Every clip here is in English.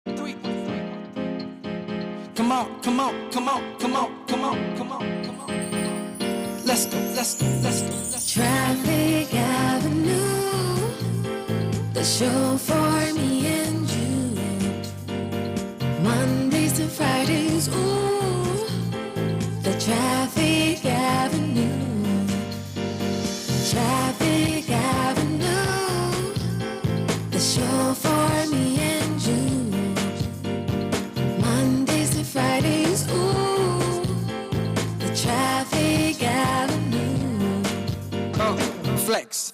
Three. Come on, come on, come on, come on, come on, come on, come on. Let's go, let's go, let's go, let's go. Traffic Avenue, the show for me and you. Mondays to Fridays, ooh, the Traffic Avenue. Traffic Avenue, the show for me and you. Mondays to Fridays, ooh, the Traffic Avenue. Flex.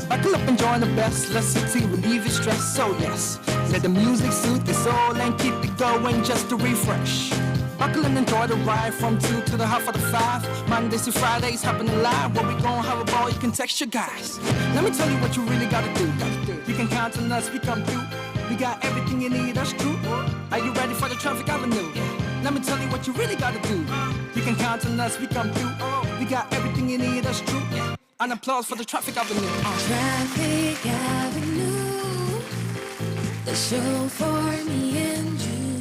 Buckle up and join the best. Let Citi relieve your stress. So yes, let the music soothe your soul and keep it going just to refresh. Buckle and enjoy the ride from 2 to the half of the 5. Mondays to Fridays happening live. Where we gon' have a ball, you can text your guys. Let me tell you what you really gotta do. You can count on us, we come through. We got everything you need, that's true. Are you ready for the Traffic Avenue? Let me tell you what you really gotta do. You can count on us, we come through. We got everything you need, that's true. An applause for the Traffic Avenue. Traffic Avenue, the show for me and you.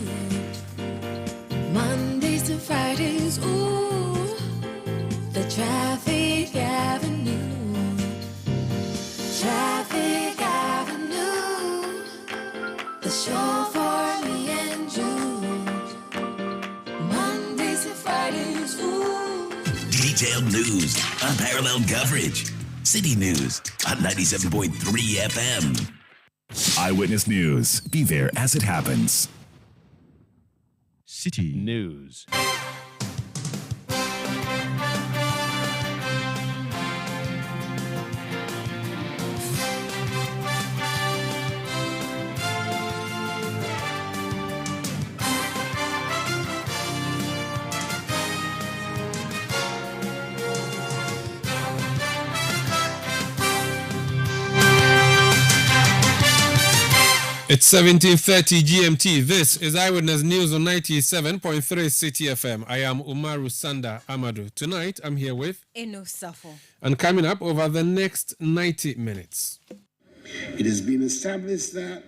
Mondays to Fridays, ooh, the Traffic Avenue. Traffic Avenue, the show for me and you. Mondays to Fridays, ooh. Detailed news, unparalleled coverage. City News on 97.3 FM. Eyewitness News. Be there as it happens. City News. It's 17:30 GMT. This is Eyewitness News on 97.3 Citi FM. I am Umaru Sanda Amadou. Tonight, I'm here with Eno Safo. And coming up over the next 90 minutes. It has been established that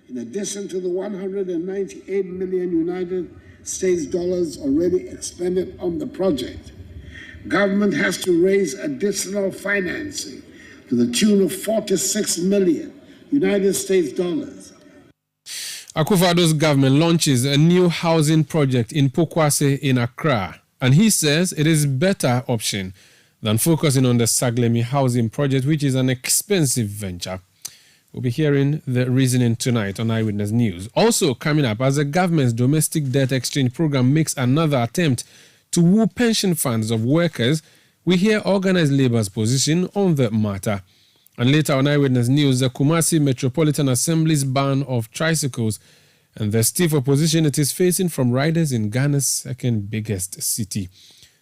in addition to the 198 million United States dollars already expended on the project, government has to raise additional financing to the tune of 46 million United States dollars. Akufo-Addo's government launches a new housing project in Pokwase in Accra, and he says it is a better option than focusing on the Saglemi housing project, which is an expensive venture. We'll be hearing the reasoning tonight on Eyewitness News. Also coming up, as the government's domestic debt exchange program makes another attempt to woo pension funds of workers, we hear organized labor's position on the matter. And later on Eyewitness News, the Kumasi Metropolitan Assembly's ban of tricycles and the stiff opposition it is facing from riders in Ghana's second biggest city.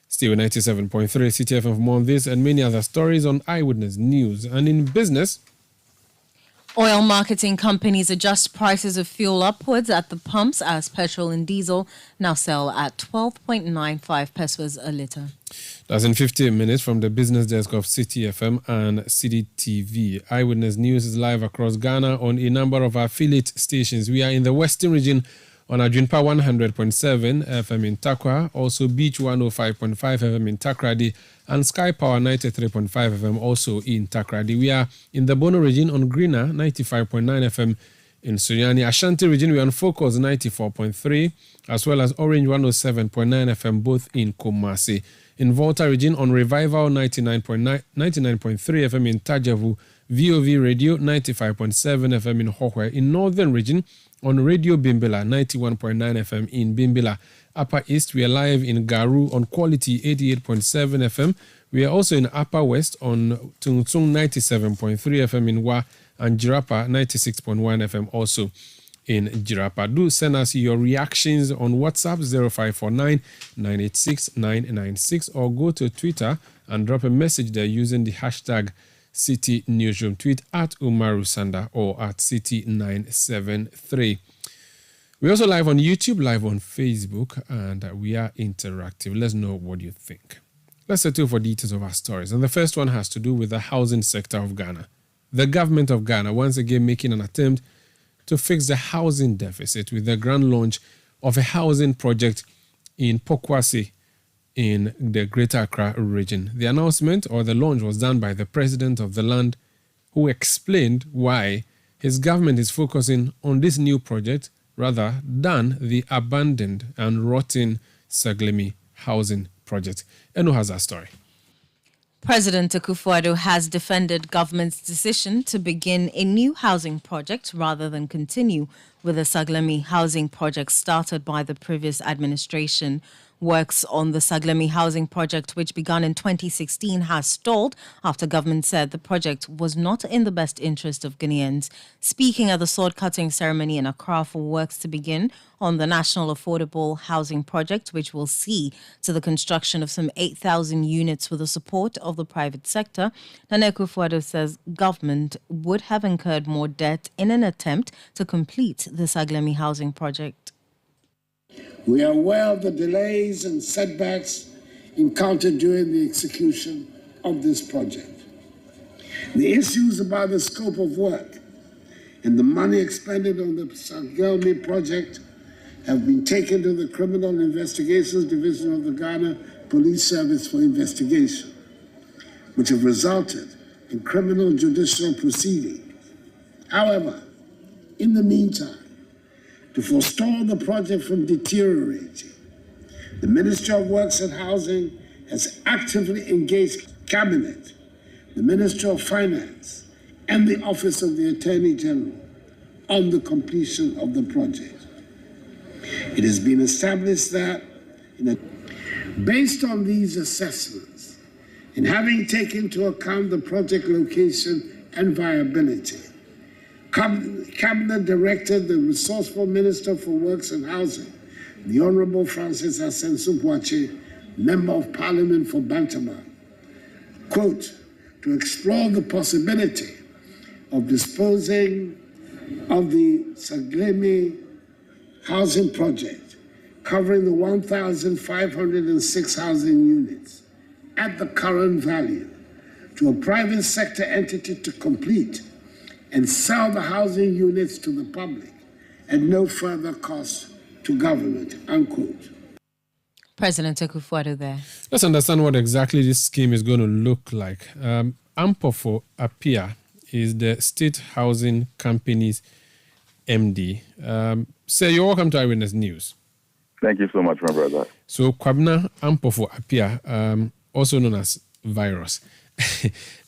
Stay with 97.3 Citi FM for more on this and many other stories on Eyewitness News. And in business, Oil marketing companies adjust prices of fuel upwards at the pumps as petrol and diesel now sell at 12.95 pesos a litre. That's in 15 minutes from the business desk of Citi FM and Citi TV. Eyewitness News is live across Ghana on a number of affiliate stations. We are in the Western region on Adwinpa 100.7 FM in Takwa, also Beach 105.5 FM in Takrady, and Sky Power 93.5 FM also in Takrady. We are in the Bono region on Greener 95.9 FM in Sunyani. Ashanti region, we are on Focus 94.3, as well as Orange 107.9 FM, both in Kumasi. In Volta region on Revival 99.3 FM in Tajavu, VOV Radio 95.7 FM in Hohwe. In Northern region on Radio Bimbila 91.9 FM in Bimbila. Upper East, we are live in Garu on Quality 88.7 FM. We are also in Upper West on Tungsung 97.3 FM in Wa and Jirapa 96.1 FM also in Jirapa. Do send us your reactions on WhatsApp 0549 986 996 or go to Twitter and drop a message there using the hashtag Citi Newsroom. Tweet at Umaru Sanda or at Citi973. We're also live on YouTube, live on Facebook, and we are interactive. Let's know what you think. Let's settle for details of our stories. And the first one has to do with the housing sector of Ghana. The government of Ghana once again making an attempt to fix the housing deficit with the grand launch of a housing project in Kumasi in the Greater Accra region. The announcement or the launch was done by the president of the land, who explained why his government is focusing on this new project rather than the abandoned and rotten Saglemi housing project. Eno has that story. President Akufo-Addo has defended government's decision to begin a new housing project rather than continue with the Saglemi housing project started by the previous administration. Works on the Saglemi housing project, which began in 2016, has stalled after government said the project was not in the best interest of Ghanaians. Speaking at the sword-cutting ceremony in Accra for works to begin on the National Affordable Housing Project, which will see to the construction of some 8,000 units with the support of the private sector, Nana Akufo-Addo says government would have incurred more debt in an attempt to complete the Saglemi housing project. We are aware of the delays and setbacks encountered during the execution of this project. The issues about the scope of work and the money expended on the Saglemi project have been taken to the Criminal Investigations Division of the Ghana Police Service for investigation, which have resulted in criminal judicial proceedings. However, in the meantime, to forestall the project from deteriorating, the Ministry of Works and Housing has actively engaged Cabinet, the Ministry of Finance, and the Office of the Attorney General on the completion of the project. It has been established that, based on these assessments, and having taken into account the project location and viability, Cabinet directed the resourceful Minister for Works and Housing, the Honorable Francis Asensu-Boakye, Member of Parliament for Bantama, quote, to explore the possibility of disposing of the Saglemi housing project, covering the 1,506 housing units at the current value, to a private sector entity to complete and sell the housing units to the public at no further cost to government, unquote. President Akufo-Addo there. Let's understand what exactly this scheme is going to look like. Ampofo Apia is the State Housing Company's MD. Sir, you're welcome to Eyewitness News. Thank you so much, my brother. So, Kwabena Ampofo Apia, also known as Virus,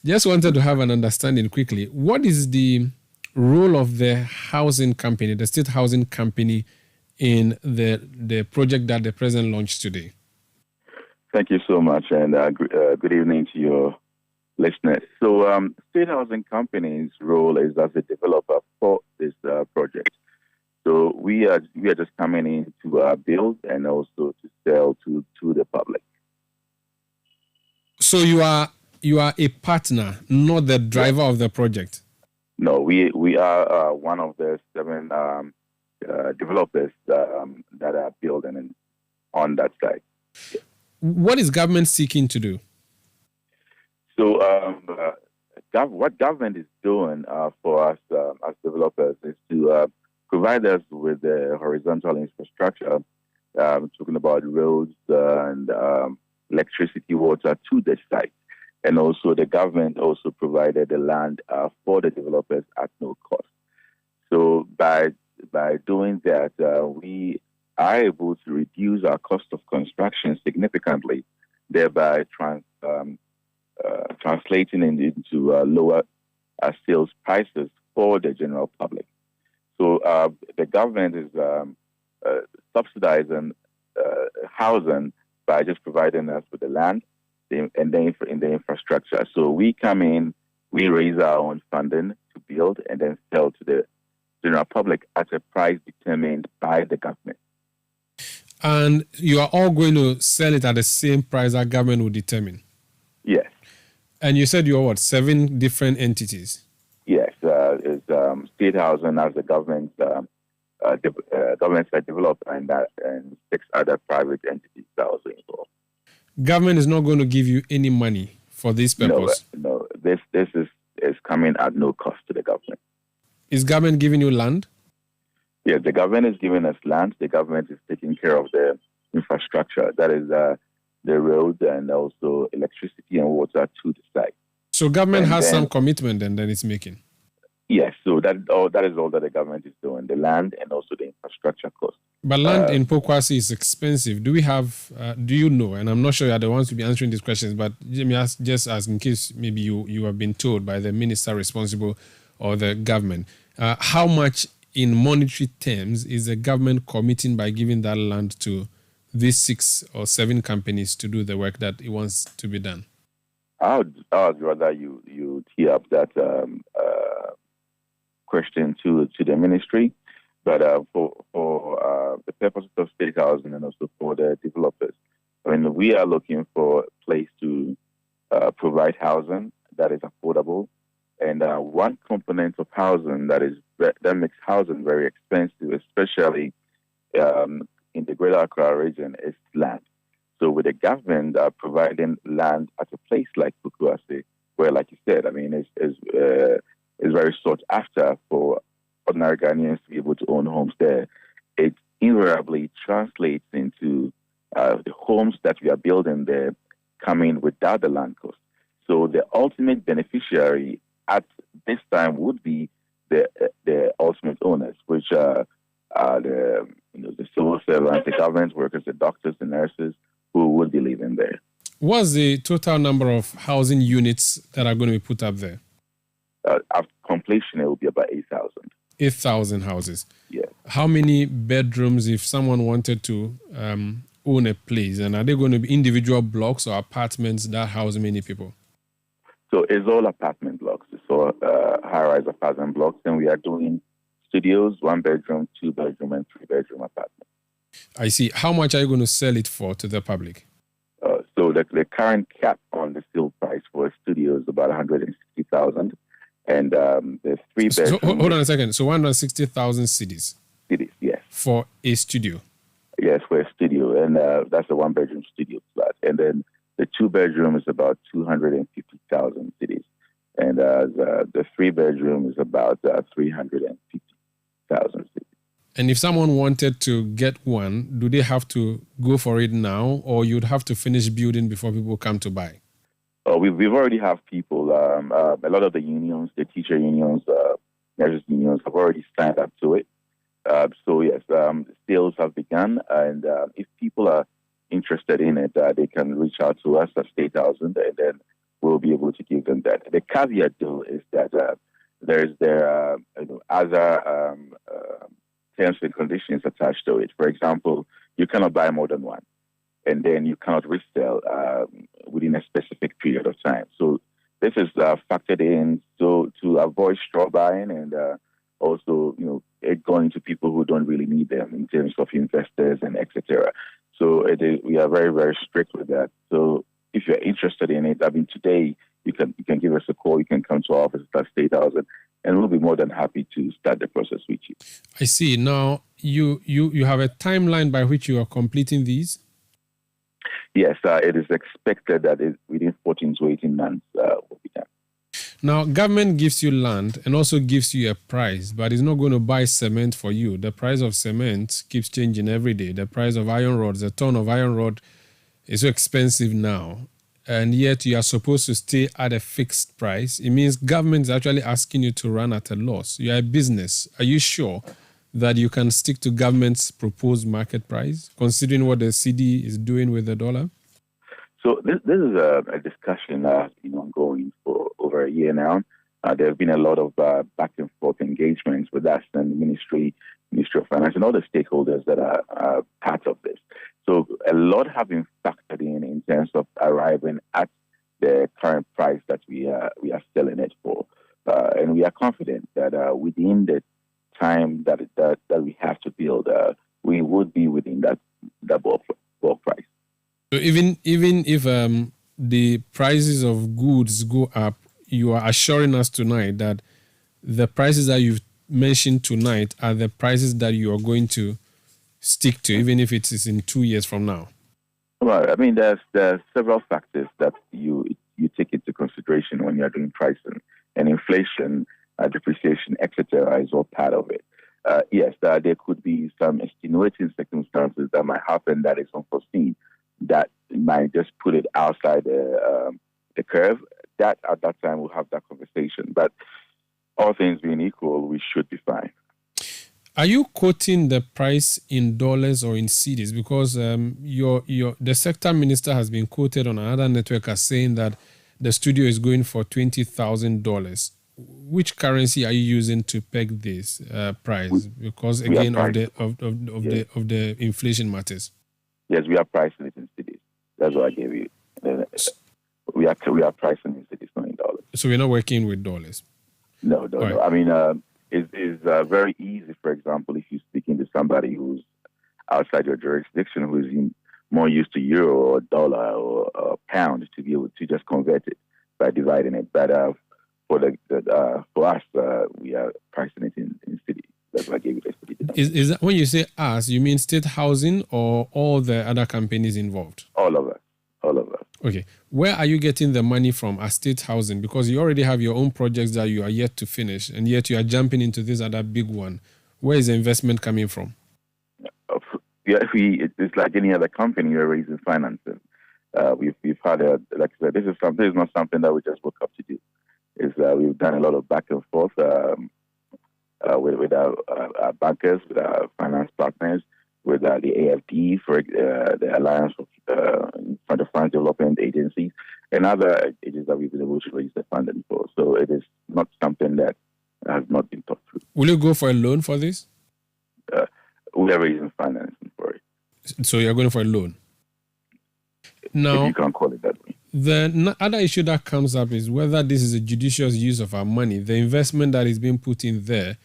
just wanted to have an understanding quickly. What is the role of the housing company, the State Housing Company, in the project that the President launched today? Thank you so much, and good evening to your listeners. So, State Housing Company's role is as a developer for this project. So, we are just coming in to build and also to sell to the public. So, you are a partner, not the driver of the project? No, we are one of the 7 developers that are building on that site. What is government seeking to do? So what government is doing for us as developers is to provide us with the horizontal infrastructure, talking about roads and electricity, water to the site. And also the government also provided the land for the developers at no cost. So by doing that, we are able to reduce our cost of construction significantly, thereby translating into lower sales prices for the general public. So the government is subsidizing housing by just providing us with the land and then in the infrastructure. So we come in, we raise our own funding to build and then sell to the general public at a price determined by the government. And you are all going to sell it at the same price that government will determine? Yes. And you said you are 7 different entities? Yes. It's State Housing as the government side developer and 6 other private entities that are also involved. Government is not going to give you any money for this purpose? No. This is coming at no cost to the government. Is government giving you land? Yeah, the government is giving us land. The government is taking care of the infrastructure. That is the road and also electricity and water to the site. So government And has then- some commitment and then it's making. Yes, so that is all that the government is doing, the land and also the infrastructure cost. But land in Pokwasi is expensive. Do we have, do you know, and I'm not sure you're the ones to be answering these questions, but let me ask, just as in case maybe you have been told by the minister responsible or the government, how much in monetary terms is the government committing by giving that land to these 6 or 7 companies to do the work that it wants to be done? I would rather you tee up that question to the ministry, but for the purposes of state housing and also for the developers, I mean, we are looking for a place to provide housing that is affordable, and one component of housing that makes housing very expensive, especially in the Greater Accra region, is land. So with the government providing land at a place like Kumasi, where, like you said, I mean, is very sought after for ordinary Ghanaians to be able to own homes there, it invariably translates into the homes that we are building there coming without the land cost. So the ultimate beneficiary at this time would be the ultimate owners, which are the civil servants, the government workers, the doctors, the nurses who would be living there. What's the total number of housing units that are going to be put up there? After completion, it will be about 8,000. 8,000 houses. Yeah. How many bedrooms if someone wanted to own a place? And are they going to be individual blocks or apartments that house many people? So it's all apartment blocks. It's all high-rise apartment blocks. And we are doing studios, 1-bedroom, 2-bedroom, and 3-bedroom apartments. I see. How much are you going to sell it for to the public? So the current cap on the sale price for a studio is about 160,000. And the 3-bedroom... So, hold on a second. So 160,000 cedis? Cedis, yes. For a studio? Yes, for a studio. And that's a 1-bedroom studio flat. And then the 2-bedroom is about 250,000 cedis. And the 3-bedroom is about 350,000 cedis. And if someone wanted to get one, do they have to go for it now, or you'd have to finish building before people come to buy? We've already have people. A lot of the unions, the teacher unions, nurses unions, have already signed up to it. So yes, sales have begun, and if people are interested in it, they can reach out to us at State Housing, and then we'll be able to give them that. The caveat, though, is that there are other terms and conditions attached to it. For example, you cannot buy more than one, and then you cannot resell within a specific period of time. So this is factored in to avoid straw buying and also, it going to people who don't really need them in terms of investors and etc. So we are very, very strict with that. So if you're interested in it, I mean, today you can give us a call. You can come to our office at State House, and we'll be more than happy to start the process with you. I see. Now, you have a timeline by which you are completing these? Yes, it is expected that within 14 to 18 months will be done. Now, government gives you land and also gives you a price, but it's not going to buy cement for you. The price of cement keeps changing every day. The price of iron rods, a ton of iron rod is so expensive now, and yet you are supposed to stay at a fixed price. It means government is actually asking you to run at a loss. You are a business. Are you sure that you can stick to government's proposed market price, considering what the cedi is doing with the dollar? So this is a discussion that has been ongoing for over a year now. There have been a lot of back and forth engagements with us and the Ministry of Finance and all the stakeholders that are part of this. So a lot have been factored in terms of arriving at the current price that we are selling it for, and we are confident that within the time that we have to build, we would be within that bulk price. So even if the prices of goods go up, you are assuring us tonight that the prices that you've mentioned tonight are the prices that you are going to stick to, even if it is in 2 years from now. Well, I mean, there's several factors that you take into consideration when you're doing pricing, and inflation, depreciation, etc. is all part of it. Yes, there could be some extenuating circumstances that might happen that is unforeseen, that might just put it outside the curve. That at that time we'll have that conversation. But all things being equal, we should be fine. Are you quoting the price in dollars or in cedis? Because the sector minister has been quoted on another network as saying that the studio is going for $20,000. Which currency are you using to peg this price? Because again, of the inflation matters. Yes, we are pricing it in cedis. That's what I gave you. We are pricing in cedis, not in dollars. So we're not working with dollars. No. Right. I mean, it's very easy. For example, if you're speaking to somebody who's outside your jurisdiction, who's more used to euro or dollar or pound, to be able to just convert it by dividing it. But for us, we are pricing it in city. That's why I gave you the city. Is that when you say us, you mean State Housing or all the other companies involved? All of us. Okay. Where are you getting the money from as State Housing? Because you already have your own projects that you are yet to finish, and yet you are jumping into this other big one. Where is the investment coming from? It's like any other company. We're raising financing. We've had like I said, this is not something that we just woke up to do. We've done a lot of back and forth with our bankers, with our finance partners, with the AFD for the Alliance for the Finance Development Agencies, and other agencies that we've been able to raise the funding for. So it is not something that has not been thought through. Will you go for a loan for this? We are raising financing for it. So you're going for a loan? Now, if you can call it that way. The other issue that comes up is whether this is a judicious use of our money. The investment that is being put in there,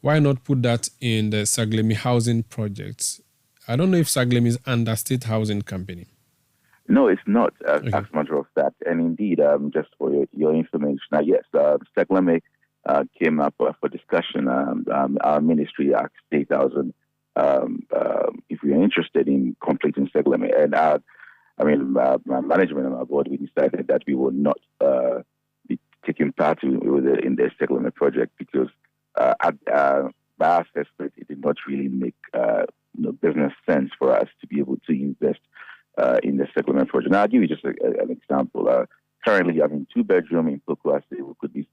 why not put that in the Saglemi housing projects? I don't know if Saglemi is under State Housing Company. No, it's not, as a matter of fact. And indeed, just for your information, yes, Saglemi came up for discussion. Our ministry asked State Housing if we are interested in completing Saglemi. And my management and my board, we decided that we will not be taking part in the Saglemi project because by our assessment, it did not really make business sense for us to be able to invest in the Saglemi project. Now, I'll give you just an example. Currently, having 2-bedroom in Kumasi, we could be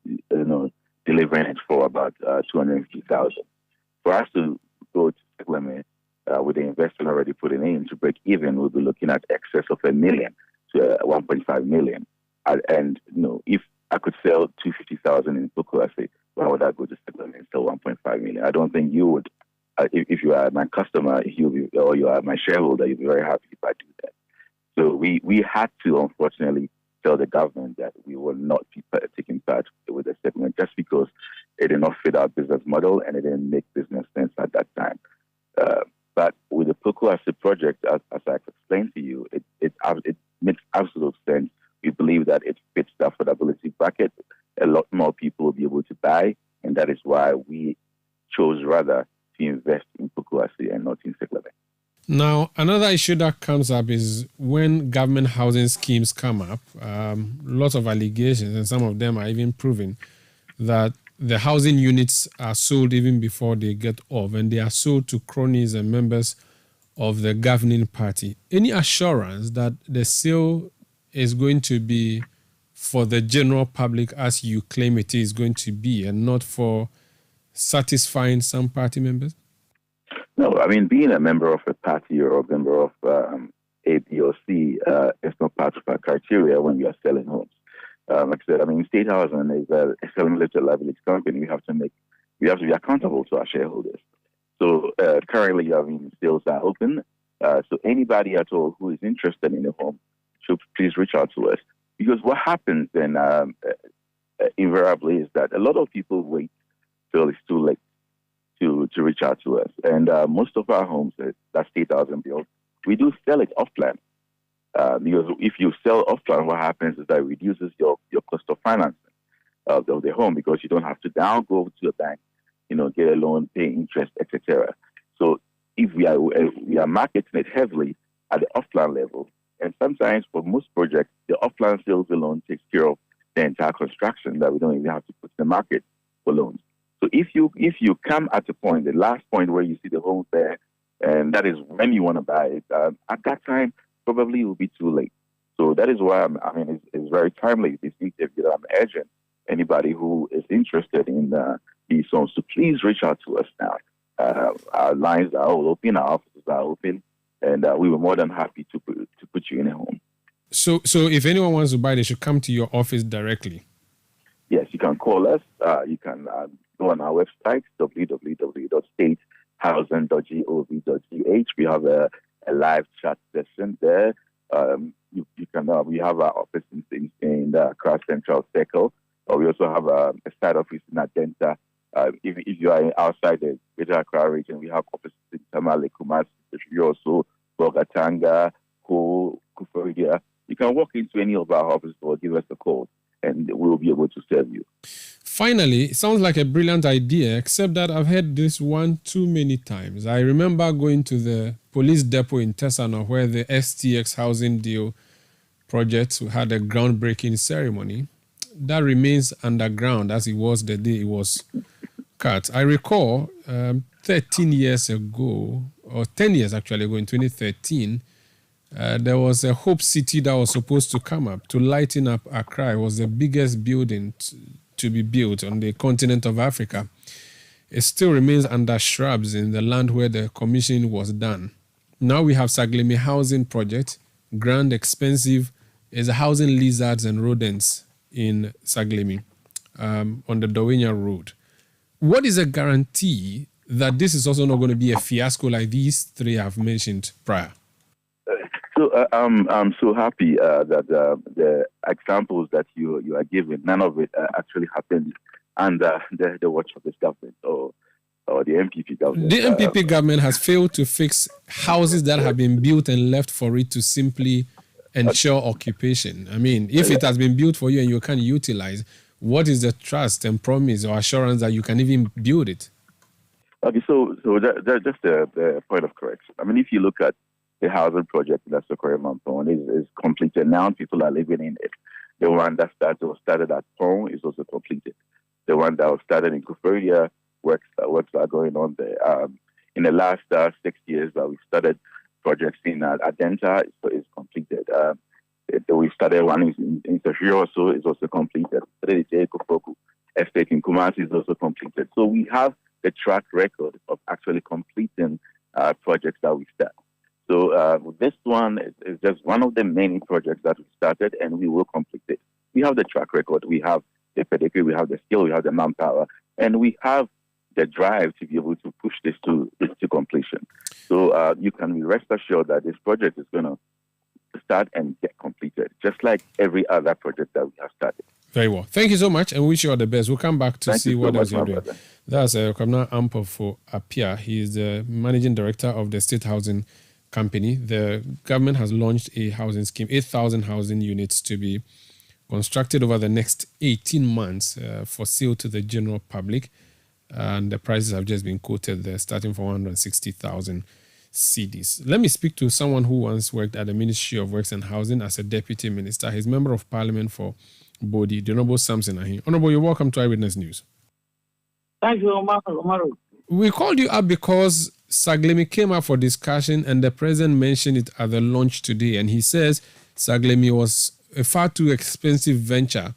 delivering it for about 250,000. For us to go to Saglemi with the investment already put in to break even, we'll be looking at excess of $1 million to 1.5 million. And if I could sell 250,000 in Kumasi, why would I go to Saglemi and sell 1.5 million? I don't think you would. If you are my customer, or you are my shareholder, you'll be very happy if I do that. So we had to, unfortunately, tell the government that we will not be taking part with the segment just because it did not fit our business model and it didn't make business sense at that time. But with the Kumasi project, as I explained to you, it makes absolute sense. We believe that it fits the affordability bracket. A lot more people will be able to buy, and that is why we chose rather to invest in Kumasi and not in Saglemi. Now, another issue that comes up is when government housing schemes come up, lots of allegations, and some of them are even proven, that the housing units are sold even before they get off, and they are sold to cronies and members of the governing party. Any assurance that the sale is going to be for the general public as you claim it is going to be, and not for satisfying some party members? No, being a member of a party or a member of A, B, or C is not part of our criteria when we are selling homes. Like I said, State Housing is a limited liability company. We have to be accountable to our shareholders. So currently, sales are open. So anybody at all who is interested in a home should please reach out to us. Because what happens then invariably is that a lot of people wait till it's too late to reach out to us. And most of our homes that State Housing builds, we do sell it off-plan. Because if you sell off-plan, what happens is that it reduces your cost of financing of the home because you don't have to go to a bank, get a loan, pay interest, etc. So if we are marketing it heavily at the off-plan level, and sometimes for most projects, the off-plan sales alone takes care of the entire construction that we don't even have to put in the market for loans. So if you come at the point, the last point where you see the homes there, and that is when you want to buy it, at that time, probably it will be too late. So that is why it's very timely. This interview, I'm urging anybody who is interested in these homes to please reach out to us now. Our lines are all open, our offices are open, and we were more than happy to put you in a home. So if anyone wants to buy, they should come to your office directly. Yes, you can call us. You can go on our website, www.statehousing.gov.gh. We have a live chat session there. You can. We have our office in the Accra Central Circle. We also have a side office in Adenta. If you are outside the Greater Accra region, we have offices in Tamale, Kumasi, also Bogatanga, Kufuria. You can walk into any of our offices or give us a call, and we will be able to serve you. Finally, it sounds like a brilliant idea, except that I've heard this one too many times. I remember going to the police depot in Tesano where the STX housing deal project had a groundbreaking ceremony. That remains underground as it was the day it was cut. I recall 13 years ago, or 10 years actually ago, in 2013, there was a Hope City that was supposed to come up to lighten up Accra. It was the biggest building to be built on the continent of Africa. It still remains under shrubs in the land where the commission was done. Now we have Saglemi housing project, grand, expensive, is housing lizards and rodents in Saglemi on the Dowenya Road. What is a guarantee that this is also not going to be a fiasco like these three I've mentioned prior? So I'm so happy that the examples that you are giving, none of it actually happened under the watch of this government or the MPP government. The MPP government has failed to fix houses that have been built and left for it to simply ensure occupation. I mean, if it has been built for you and you can't utilize, what is the trust and promise or assurance that you can even build it? Okay, so that's just a point of correction. I mean, if you look at the housing project in Asokore Mampong is completed now. People are living in it. The one that started at Pong is also completed. The one that was started in Kufuria, works are going on there. In the last 6 years, we started projects in Adenta, so it's completed. We started one in Sahiro, so it's also completed. The Kofoku estate in Kumasi is also completed. So we have the track record of actually completing projects that we start. So this one is just one of the many projects that we started, and we will complete it. We have the track record, we have the pedigree, we have the skill, we have the manpower, and we have the drive to be able to push this to completion. So you can be rest assured that this project is going to start and get completed, just like every other project that we have started. Very well. Thank you so much, and wish you all the best. We'll come back to see what else you're doing. That's Kwabena Ampo for Apia. He is the managing director of the State Housing Company. The government has launched a housing scheme, 8,000 housing units to be constructed over the next 18 months for sale to the general public. And the prices have just been quoted there, starting from 160,000 cedis. Let me speak to someone who once worked at the Ministry of Works and Housing as a deputy minister. He's member of parliament for Bodi, the Honorable Samson Ahi. Honorable, you're welcome to Eyewitness News. Thank you, Omaru. We called you up because Saglemi came up for discussion and the president mentioned it at the launch today. And he says Saglemi was a far too expensive venture.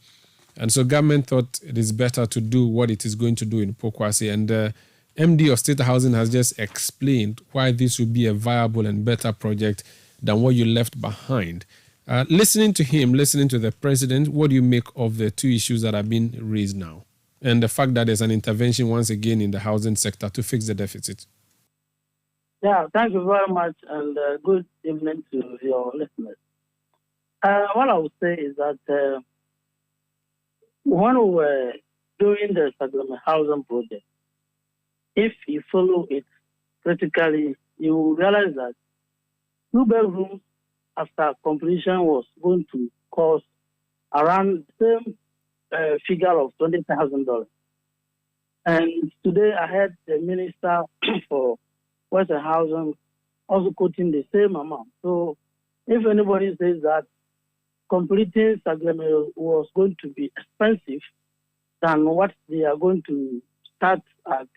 And so government thought it is better to do what it is going to do in Pokwase. And the MD of State Housing has just explained why this would be a viable and better project than what you left behind. Listening to him, listening to the president, what do you make of the two issues that are being raised now? And the fact that there's an intervention once again in the housing sector to fix the deficit? Yeah, thank you very much, and good evening to your listeners. What I would say is that when we were doing the Saglemi housing project, if you follow it critically, you will realize that 2 bedrooms after completion was going to cost around the same figure of $20,000. And today I heard the Minister for Western Housing also quoting the same amount. So if anybody says that completing Saglemi was going to be expensive than what they are going to start at,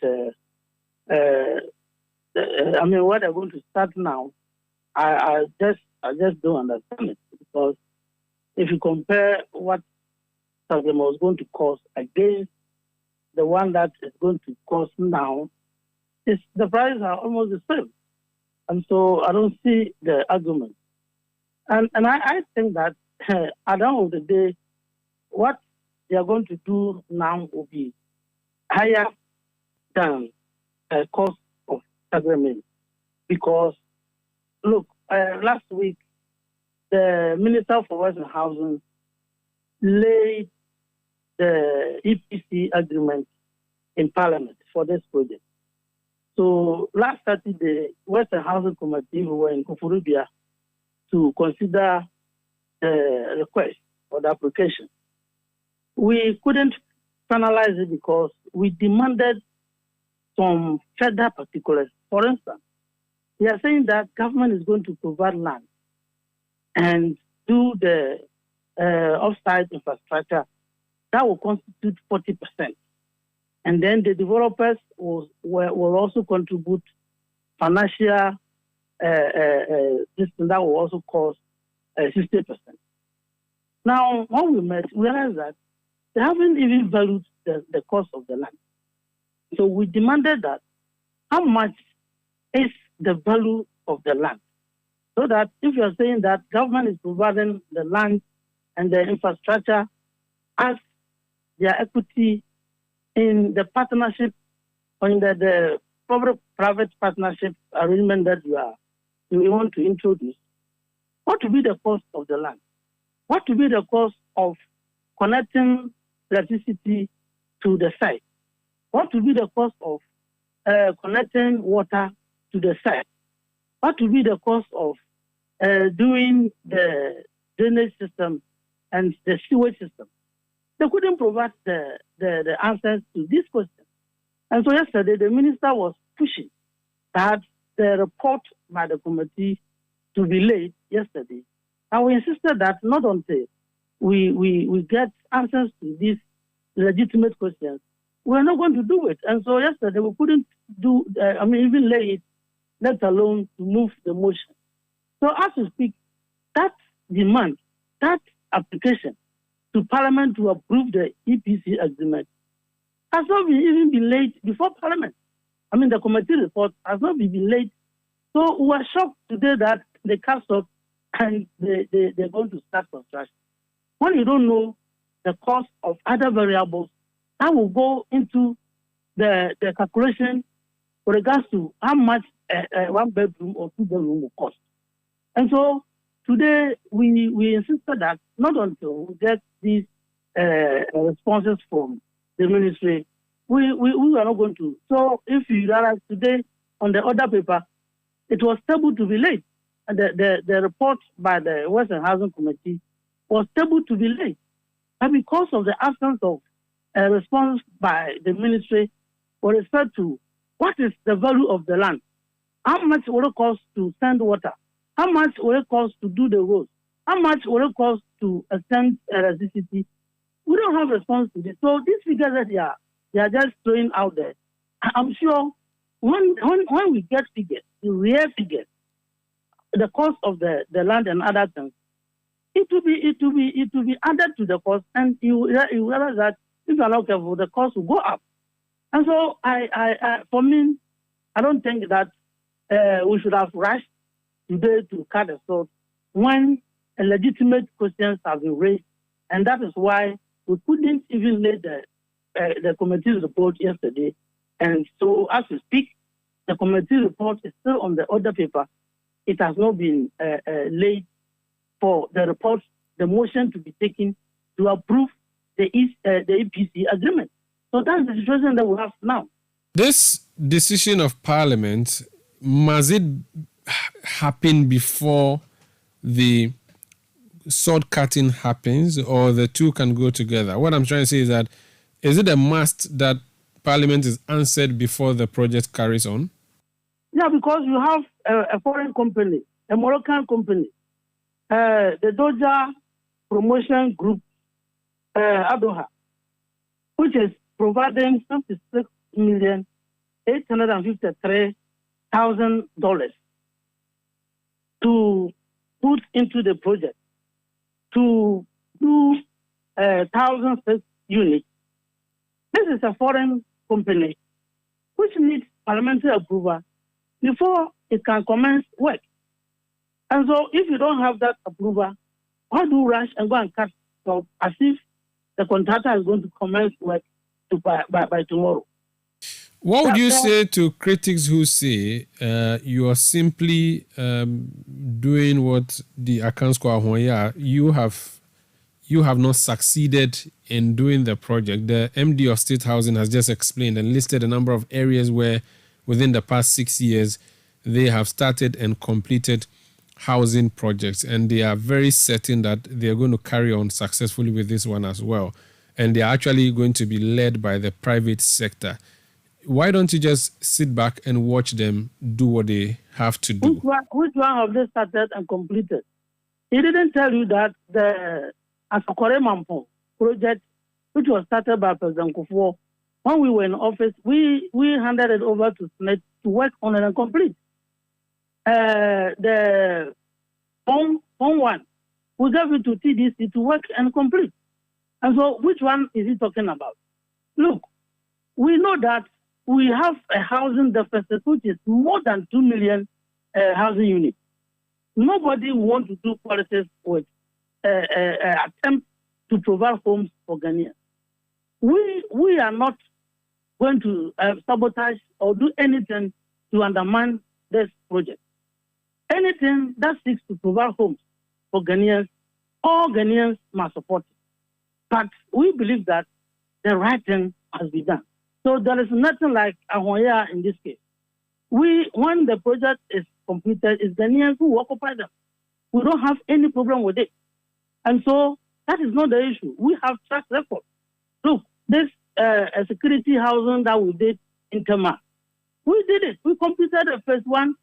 what they're going to start now, I just don't understand it, because if you compare what Saglemi was going to cost against the one that is going to cost now, the prices are almost the same. And so I don't see the argument. And I think that at the end of the day, what they are going to do now will be higher than the cost of Saglemi. Because, look, last week, the Minister for Works and Housing laid the EPC agreement in Parliament for this project. So last Saturday, Western Housing Committee, who were in Kufurubia to consider the request or the application. We couldn't finalize it because we demanded some further particulars. For instance, we are saying that government is going to provide land and do the off-site infrastructure that will constitute 40%. And then the developers will also contribute financial system that will also cost 60%. Now, when we met, we realized that they haven't even valued the cost of the land. So we demanded that how much is the value of the land? So that if you are saying that government is providing the land and the infrastructure as their equity in the partnership or in the public-private partnership arrangement that you want to introduce, what will be the cost of the land? What will be the cost of connecting electricity to the site? What will be the cost of connecting water to the site? What will be the cost of doing the drainage system and the sewage system? They couldn't provide the answers to these questions. And so yesterday, the minister was pushing that the report by the committee to be laid yesterday. And we insisted that not until we get answers to these legitimate questions, we're not going to do it. And so yesterday, we couldn't even lay it, let alone to move the motion. So as we speak, that demand, that application to Parliament to approve the EPC agreement has not even been laid before Parliament. The committee report has not been laid. So we are shocked today that they cast up and they're going to start construction. When you don't know the cost of other variables, that will go into the calculation with regards to how much a one bedroom or two bedroom will cost. And so today we insisted that not until we get these responses from the ministry, we are not going to. So if you realize today on the other paper, it was able to be laid. And the report by the Western Housing Committee was able to be laid. And because of the absence of a response by the ministry with respect to what is the value of the land, how much will it cost to send water, how much will it cost to do the roads, how much will it cost to send electricity, we don't have response to this. So these figures that they are just throwing out there, I'm sure when we get figures, the real figures, the cost of the land and other things, it will be added to the cost, and you realize that if you are not careful, the cost will go up. And so for me, I don't think that we should have rushed today to cut the short when legitimate questions have been raised, and that is why we couldn't even lay the committee's report yesterday. And so as we speak, the committee report is still on the other paper. It has not been laid for the report, the motion to be taken to approve the EPC agreement. So that's the situation that we have now. This decision of Parliament, must it happen before the sword cutting happens, or the two can go together? What I'm trying to say is that, is it a must that Parliament is answered before the project carries on? Yeah, because you have a foreign company, a Moroccan company, the Doja Promotion Group, Adoha, which is providing 56 $853,000 to put into the project to do 1,006 units. This is a foreign company which needs parliamentary approval before it can commence work. And so if you don't have that approval, why do you rush and go and cut off as if the contractor is going to commence work by tomorrow? What would you say to critics who say you are simply doing what the Akansko Ahoya, you have not succeeded in doing the project? The MD of State Housing has just explained and listed a number of areas where within the past 6 years they have started and completed housing projects, and they are very certain that they are going to carry on successfully with this one as well. And they are actually going to be led by the private sector. Why don't you just sit back and watch them do what they have to do? Which one have they started and completed? He didn't tell you that the Asokore Mampo project, which was started by President Kufuor, when we were in office, we handed it over to SNET to work on it and complete. The Home One, we gave it to TDC to work and complete. And so which one is he talking about? Look, we know that we have a housing deficit which is more than 2 million housing units. Nobody wants to do politics with attempt to provide homes for Ghanaians. We are not going to sabotage or do anything to undermine this project. Anything that seeks to provide homes for Ghanaians, all Ghanaians must support it. But we believe that the right thing has been done. So there is nothing like Ahoya in this case. When the project is completed, it's Ghanaians who occupy them. We don't have any problem with it. And so that is not the issue. We have track record. Look, this security housing that we did in Tema, we did it. We completed the phase 1,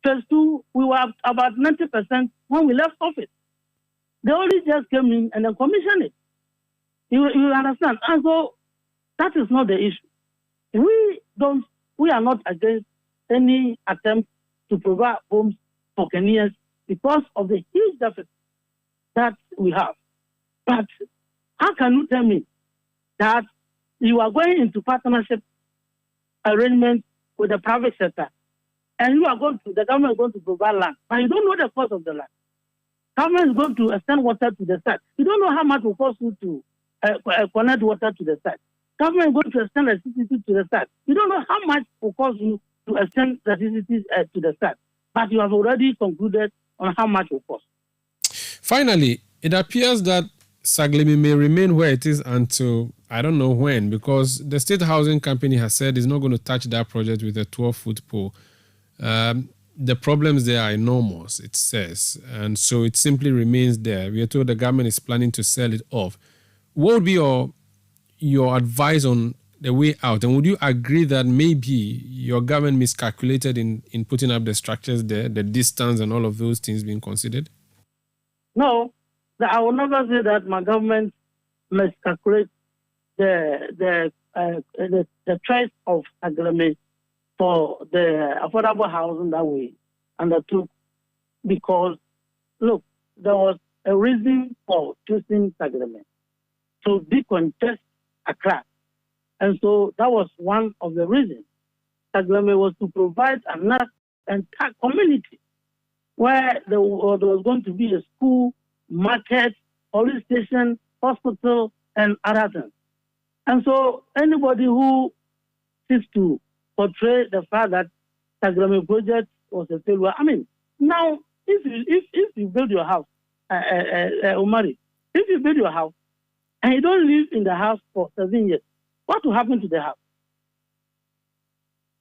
phase 2. We were about 90% when we left office. They only just came in and then commissioned it. You understand? And so that is not the issue. We are not against any attempt to provide homes for Kenyans because of the huge deficit that we have. But how can you tell me that you are going into partnership arrangements with the private sector and the government is going to provide land, but you don't know the cost of the land? Government is going to extend water to the site. You don't know how much it will cost you to connect water to the site. Government is going to extend electricity to the site. You don't know how much it will cost you to extend electricity to the site, but you have already concluded on how much it will cost. Finally, it appears that Saglemi may remain where it is until I don't know when, because the State Housing Company has said it's not going to touch that project with a 12-foot pole. The problems there are enormous, it says, and so it simply remains there. We are told the government is planning to sell it off. What would be your advice on the way out? And would you agree that maybe your government miscalculated in putting up the structures there, the distance and all of those things being considered? No, I will never say that my government miscalculated the choice of Saglemi for the affordable housing that we undertook, because, look, there was a reason for choosing Saglemi to decontest Accra. And so that was one of the reasons. Saglemi was to provide another entire community where there was going to be a school, market, police station, hospital, and other things. And so anybody who seeks to portray the fact that Saglemi project was a failure, I mean, now, if you build your house, Omari, if you build your house and you don't live in the house for 7 years, what will happen to the house?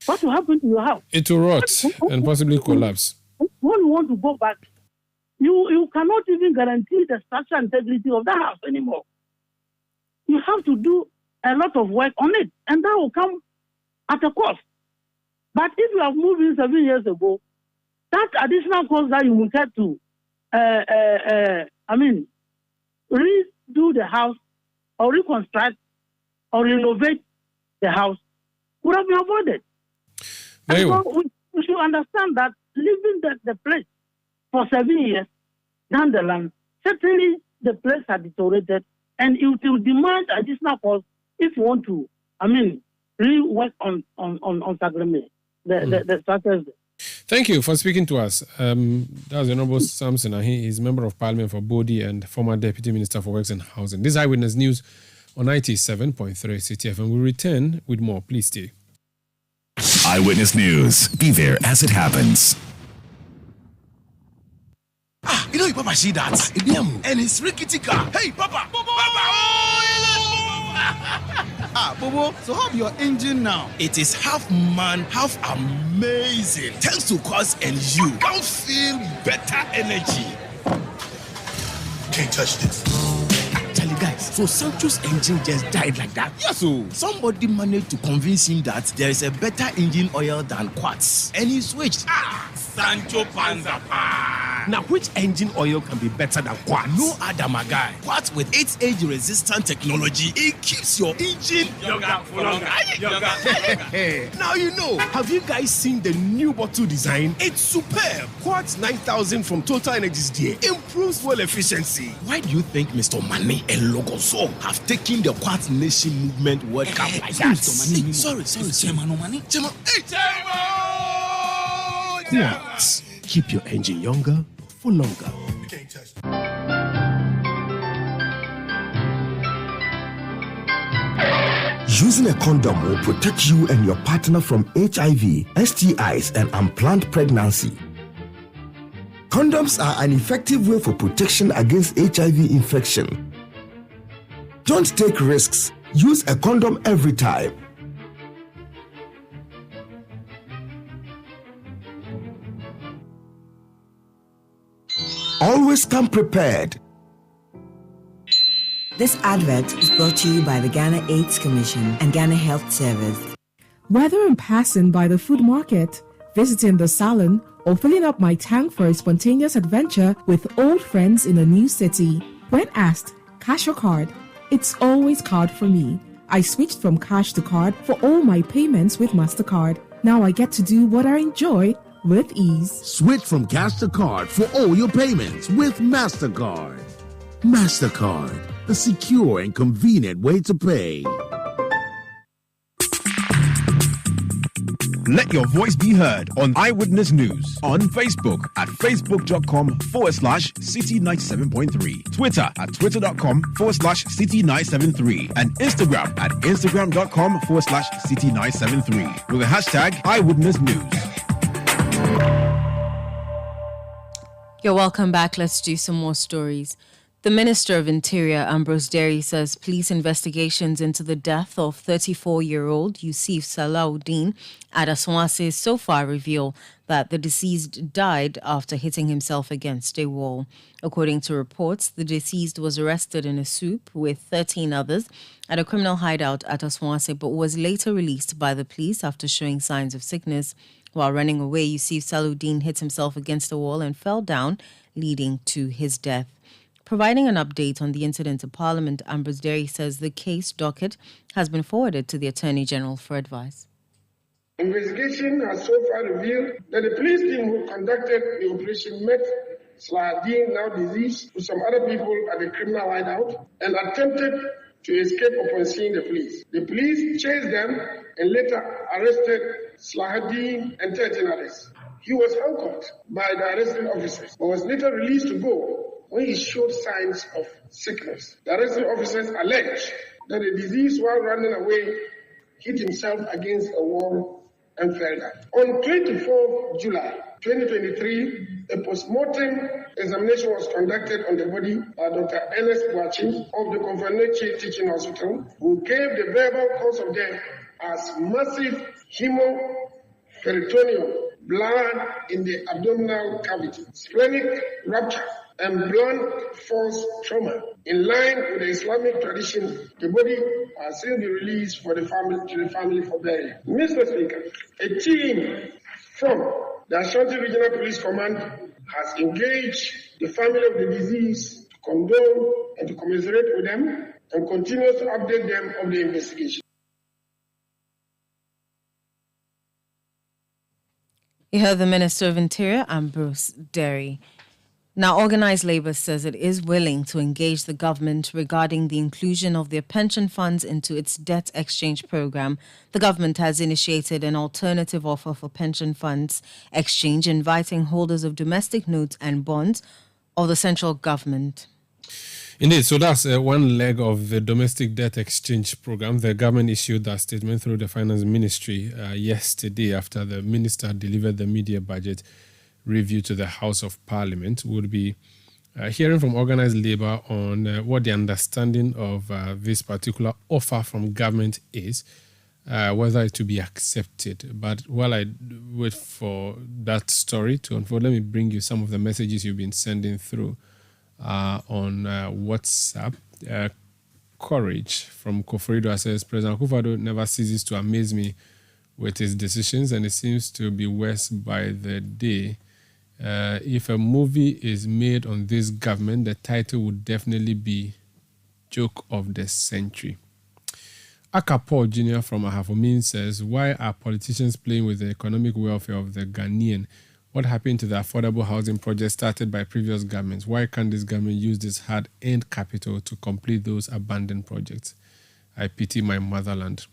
What will happen to your house? It will rot and possibly collapse. When you want to go back, you cannot even guarantee the structural integrity of the house anymore. You have to do a lot of work on it, and that will come at a cost. But if you have moved in 7 years ago, that additional cost that you will get to, redo the house or reconstruct or renovate the house would have been avoided. And so we should understand that leaving the place for 7 years down the line, certainly the place had deteriorated, and it will demand additional costs if you want to, really work on Saglemi, the structures. Thank you for speaking to us. That was Honorable Samson. He is Member of Parliament for Bodi and former Deputy Minister for Works and Housing. This is Eyewitness News on 97.3 Citi FM. We'll return with more. Please stay. Eyewitness News. Be there as it happens. You know, Papa, see that? And it's rickety car. Hey, Papa! Bobo, so how your engine now? It is half man, half amazing. Thanks to Quartz and you can feel better energy. Can't touch this. Actually, guys, so Sancho's engine just died like that. Yes, so somebody managed to convince him that there is a better engine oil than Quartz, and he switched. Sancho Panzapa. Now, which engine oil can be better than Quartz? No other, my guy. Quartz with its age-resistant technology, it keeps your engine younger for longer. Now you know. Have you guys seen the new bottle design? It's superb. Quartz 9000 from Total Energies there improves fuel efficiency. Why do you think Mr. Mane and Logoso have taken the Quartz Nation movement World Cup like that? Sorry. Chairman. Hey, Chairman! Quartz. Keep your engine younger for longer. Using a condom will protect you and your partner from HIV, STIs, and unplanned pregnancy. Condoms are an effective way for protection against HIV infection. Don't take risks. Use a condom every time. Always come prepared. This advert is brought to you by the Ghana AIDS Commission and Ghana Health Service. Whether I'm passing by the food market, visiting the salon, or filling up my tank for a spontaneous adventure with old friends in a new city, when asked, cash or card, it's always card for me. I switched from cash to card for all my payments with MasterCard. Now I get to do what I enjoy with ease. Switch from cash to card for all your payments with MasterCard. MasterCard, the secure and convenient way to pay. Let your voice be heard on Eyewitness News on Facebook at facebook.com/Citi97.3, Twitter at twitter.com/Citi973, and Instagram at instagram.com/Citi973 with the hashtag Eyewitness News. You're welcome back. Let's do some more stories. The Minister of Interior, Ambrose Derry, says police investigations into the death of 34-year-old Yusuf Salahuddin at Aswase so far reveal that the deceased died after hitting himself against a wall. According to reports, the deceased was arrested in a soup with 13 others at a criminal hideout at Aswase, but was later released by the police after showing signs of sickness. While running away, Yusuf Salahuddin hit himself against a wall and fell down, leading to his death. Providing an update on the incident to Parliament, Ambrose Derry says the case docket has been forwarded to the Attorney General for advice. Investigation has so far revealed that the police team who conducted the operation met Salahuddin, now deceased, with some other people at the criminal hideout and attempted to escape upon seeing the police. The police chased them and later arrested Salahuddin and 13 others. He was handcuffed by the arresting officers but was later released to go when he showed signs of sickness. The arresting officers alleged that the deceased, while running away, hit himself against a wall and fell down. On 24 July 2023, a post-mortem examination was conducted on the body by Dr. Ernest Boachi of the Confederate Teaching Hospital, who gave the verbal cause of death as massive hemoperitoneum, blood in the abdominal cavity, splenic rupture, and blunt force trauma. In line with the Islamic tradition, the body has since been released to the family for burial. Mr. Speaker, a team from the Ashanti Regional Police Command has engaged the family of the deceased to condole and to commiserate with them and continues to update them on the investigation. You heard the Minister of Interior, Ambrose Derry. Now, Organised Labour says it is willing to engage the government regarding the inclusion of their pension funds into its debt exchange program. The government has initiated an alternative offer for pension funds exchange, inviting holders of domestic notes and bonds of the central government. Indeed, so that's one leg of the domestic debt exchange program. The government issued that statement through the Finance Ministry yesterday after the minister delivered the media budget review to the House of Parliament. We'll be hearing from Organised Labour on what the understanding of this particular offer from government is, whether it to be accepted. But while I wait for that story to unfold, let me bring you some of the messages you've been sending through on WhatsApp. Courage from Koforido says, President Akufo-Addo never ceases to amaze me with his decisions, and it seems to be worse by the day. If a movie is made on this government, the title would definitely be Joke of the Century. Akapo Jr. from Ahafomin says, why are politicians playing with the economic welfare of the Ghanaian? What happened to the affordable housing project started by previous governments? Why can't this government use this hard-earned capital to complete those abandoned projects? I pity my motherland.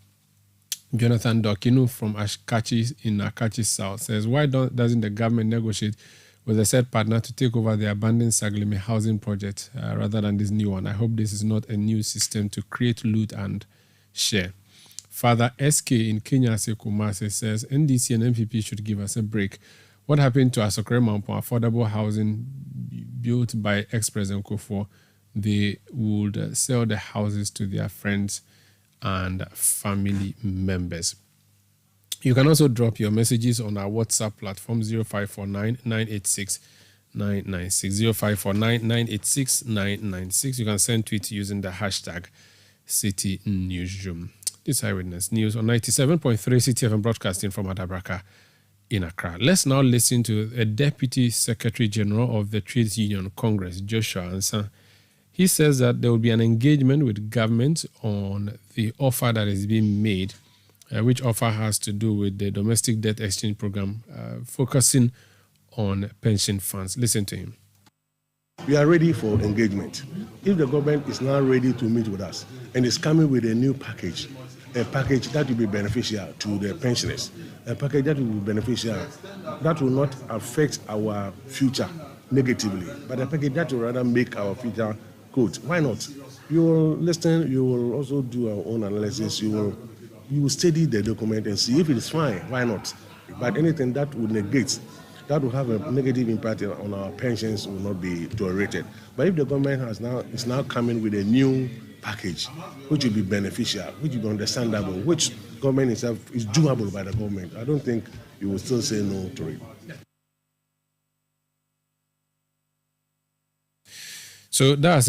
Jonathan Dokinu from Ashkachi in Akachi South says, why doesn't the government negotiate with a said partner to take over the abandoned Saglemi housing project rather than this new one? I hope this is not a new system to create loot and share. Father SK in Kenya Kumasi says, NDC and MPP should give us a break. What happened to Asokore Mampo affordable housing built by ex-President Kufuor? They would sell the houses to their friends and family members. You can also drop your messages on our WhatsApp platform 0549 986 996 0549 986 996. You can send tweets using the hashtag City Newsroom. This Eyewitness News on 97.3 Citi FM broadcasting from Adabraka in Accra. Let's now listen to a Deputy Secretary General of the Trades Union Congress, Joshua Ansa. He says that there will be an engagement with government on the offer that is being made, which offer has to do with the domestic debt exchange program, focusing on pension funds. Listen to him. We are ready for engagement. If the government is now ready to meet with us and is coming with a new package, a package that will be beneficial to the pensioners, a package that will be beneficial, that will not affect our future negatively, but a package that will rather make our future good. Why not? You will listen, you will also do our own analysis, you will study the document and see if it is fine, why not? But anything that would negate, that will have a negative impact on our pensions will not be tolerated. But if the government is now coming with a new package, which will be beneficial, which will be understandable, which government itself is doable by the government, I don't think you will still say no to it. So that's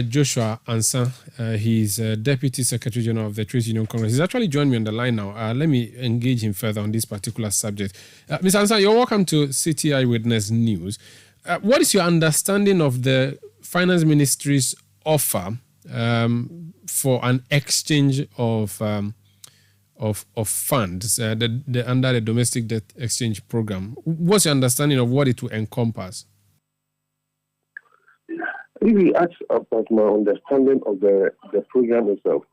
Joshua Ansa. He's Deputy Secretary General of the Trades Union Congress. He's actually joined me on the line now. Let me engage him further on this particular subject. Mr. Ansa, you're welcome to Citi Eyewitness News. What is your understanding of the Finance Ministry's offer for an exchange of funds under the domestic debt exchange program? What's your understanding of what it will encompass? If you ask about my understanding of the program itself,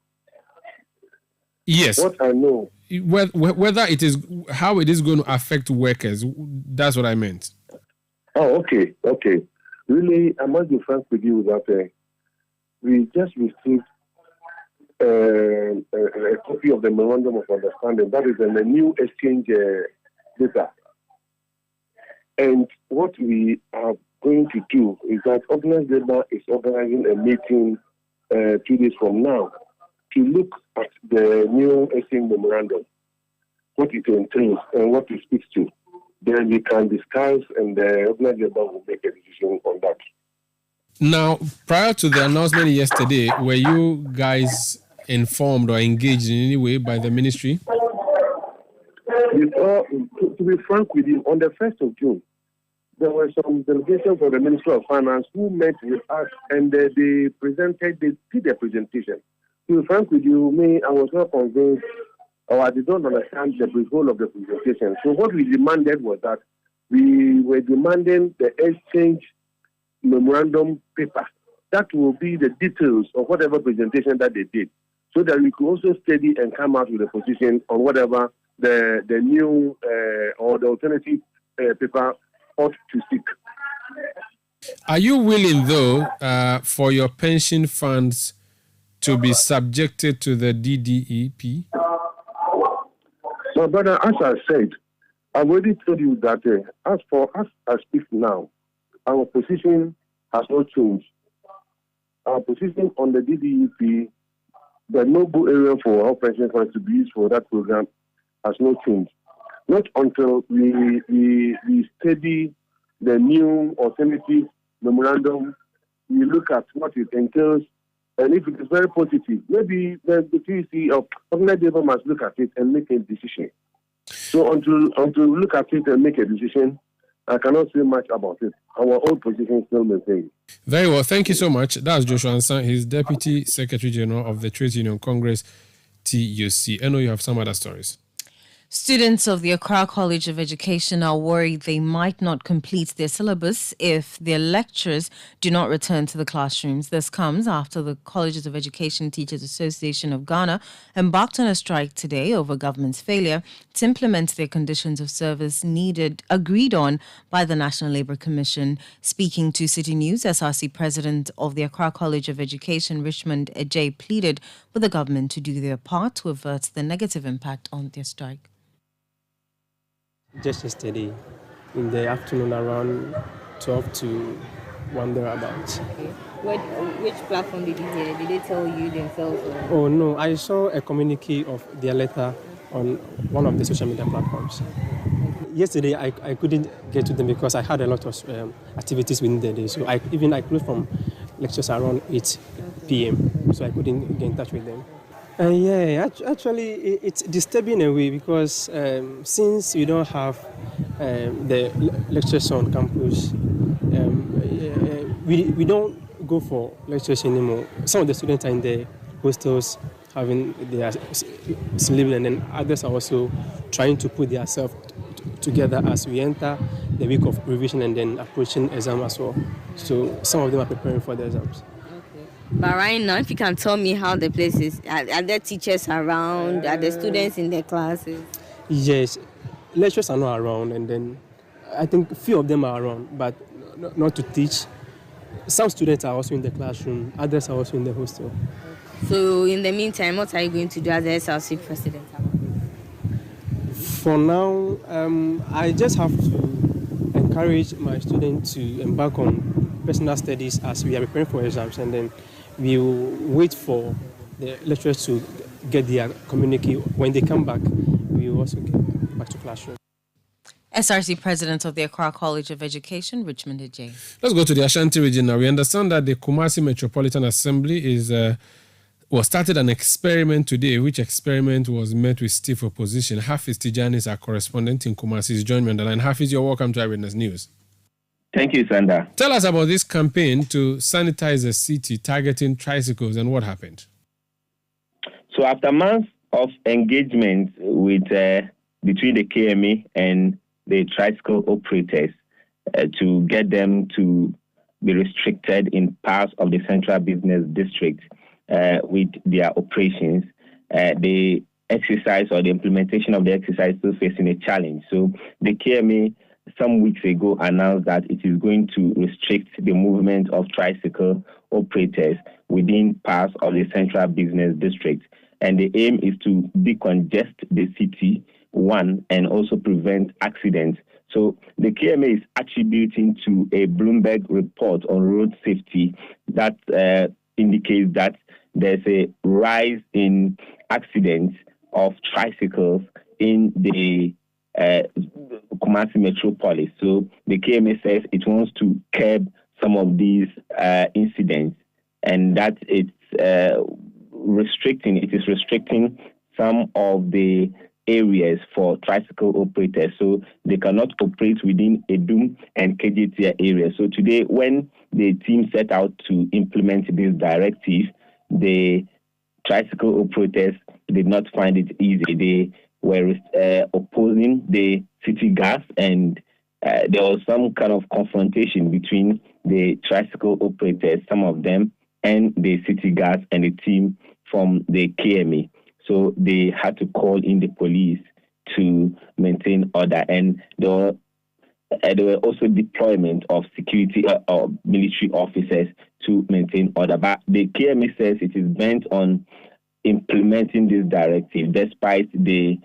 yes, what I know, whether it is how it is going to affect workers, that's what I meant. Oh, okay. Really, I must be frank with you that we just received a copy of the memorandum of understanding. That is a new exchange data, and what we are going to do is that Organised Labour is organizing a meeting 2 days from now to look at the new exchange memorandum, what it entails and what it speaks to. Then we can discuss and the Organised Labour will make a decision on that. Now, prior to the announcement yesterday, were you guys informed or engaged in any way by the ministry? To be frank with you, on the 1st of June, there were some delegations from the Ministry of Finance who met with us and they did their presentation. To be frank with you, I was not convinced or they don't understand the whole of the presentation. So what we demanded was that we were demanding the exchange memorandum paper. That will be the details of whatever presentation that they did, so that we could also study and come out with a position on whatever the new or the alternative paper ought to seek. Are you willing, though, for your pension funds to be subjected to the DDEP? So, brother, as I said, I've already told you that as for us I speak now, our position has not changed. Our position on the DDEP, the noble area for our pension funds to be used for that program, has not changed. Not until we study the new alternative memorandum, we look at what it entails, and if it is very positive, maybe the TC of ordinary people must look at it and make a decision. So until we look at it and make a decision, I cannot say much about it. Our old position still maintained. Very well. Thank you so much. That's Joshua Ansan. He's Deputy Secretary General of the Trade Union Congress, TUC. I know you have some other stories. Students of the Accra College of Education are worried they might not complete their syllabus if their lecturers do not return to the classrooms. This comes after the Colleges of Education Teachers Association of Ghana embarked on a strike today over government's failure to implement their conditions of service agreed on by the National Labour Commission. Speaking to City News, SRC President of the Accra College of Education, Richmond Ejay, pleaded with the government to do their part to avert the negative impact on their strike. Just yesterday, in the afternoon around 12 to 1 thereabouts. Okay. Which platform did you hear? Did they tell you themselves? Or? Oh no, I saw a communique of their letter on one of the social media platforms. Yesterday, I couldn't get to them because I had a lot of activities within the day. So I closed from lectures around 8 p.m. So I couldn't get in touch with them. Actually, it's disturbing in a way because since we don't have the lectures on campus, we don't go for lectures anymore. Some of the students are in the hostels having their sleep, and then others are also trying to put themselves together as we enter the week of revision and then approaching exam as well. So some of them are preparing for the exams. But right now, if you can tell me how the place is, are there teachers around? Are the students in their classes? Yes, lecturers are not around, and then I think a few of them are around, but not to teach. Some students are also in the classroom, others are also in the hostel. So in the meantime, what are you going to do as the SLC president? For now, I just have to encourage my students to embark on personal studies as we are preparing for exams, and then we will wait for the lecturers to get their communique. When they come back, we will also get back to classroom. SRC President of the Accra College of Education, Richmond Ejay. Let's go to the Ashanti region now. We understand that the Kumasi Metropolitan Assembly started an experiment today, which experiment was met with stiff opposition. Hafiz Tijani is our correspondent in Kumasi. He's joined me on the line. Hafiz, you're welcome to Eyewitness News. Thank you, Sandra. Tell us about this campaign to sanitize the city targeting tricycles and what happened. So after months of engagement with between the KMA and the tricycle operators to get them to be restricted in parts of the Central Business District with their operations, the exercise or the implementation of the exercise is still facing a challenge. So the KMA some weeks ago announced that it is going to restrict the movement of tricycle operators within parts of the Central Business District. And the aim is to decongest the city, one, and also prevent accidents. So the KMA is attributing to a Bloomberg report on road safety that indicates that there's a rise in accidents of tricycles in the Kumasi metropolis. So the KMA says it wants to curb some of these incidents, and that it's restricting some of the areas for tricycle operators, so they cannot operate within Edum and KJT areas. So today, when the team set out to implement this directive, the tricycle operators did not find it easy. They were opposing the city gas, and there was some kind of confrontation between the tricycle operators, some of them, and the city gas and the team from the KMA. So they had to call in the police to maintain order, and there were also deployment of security or military officers to maintain order. But the KMA says it is bent on implementing this directive despite the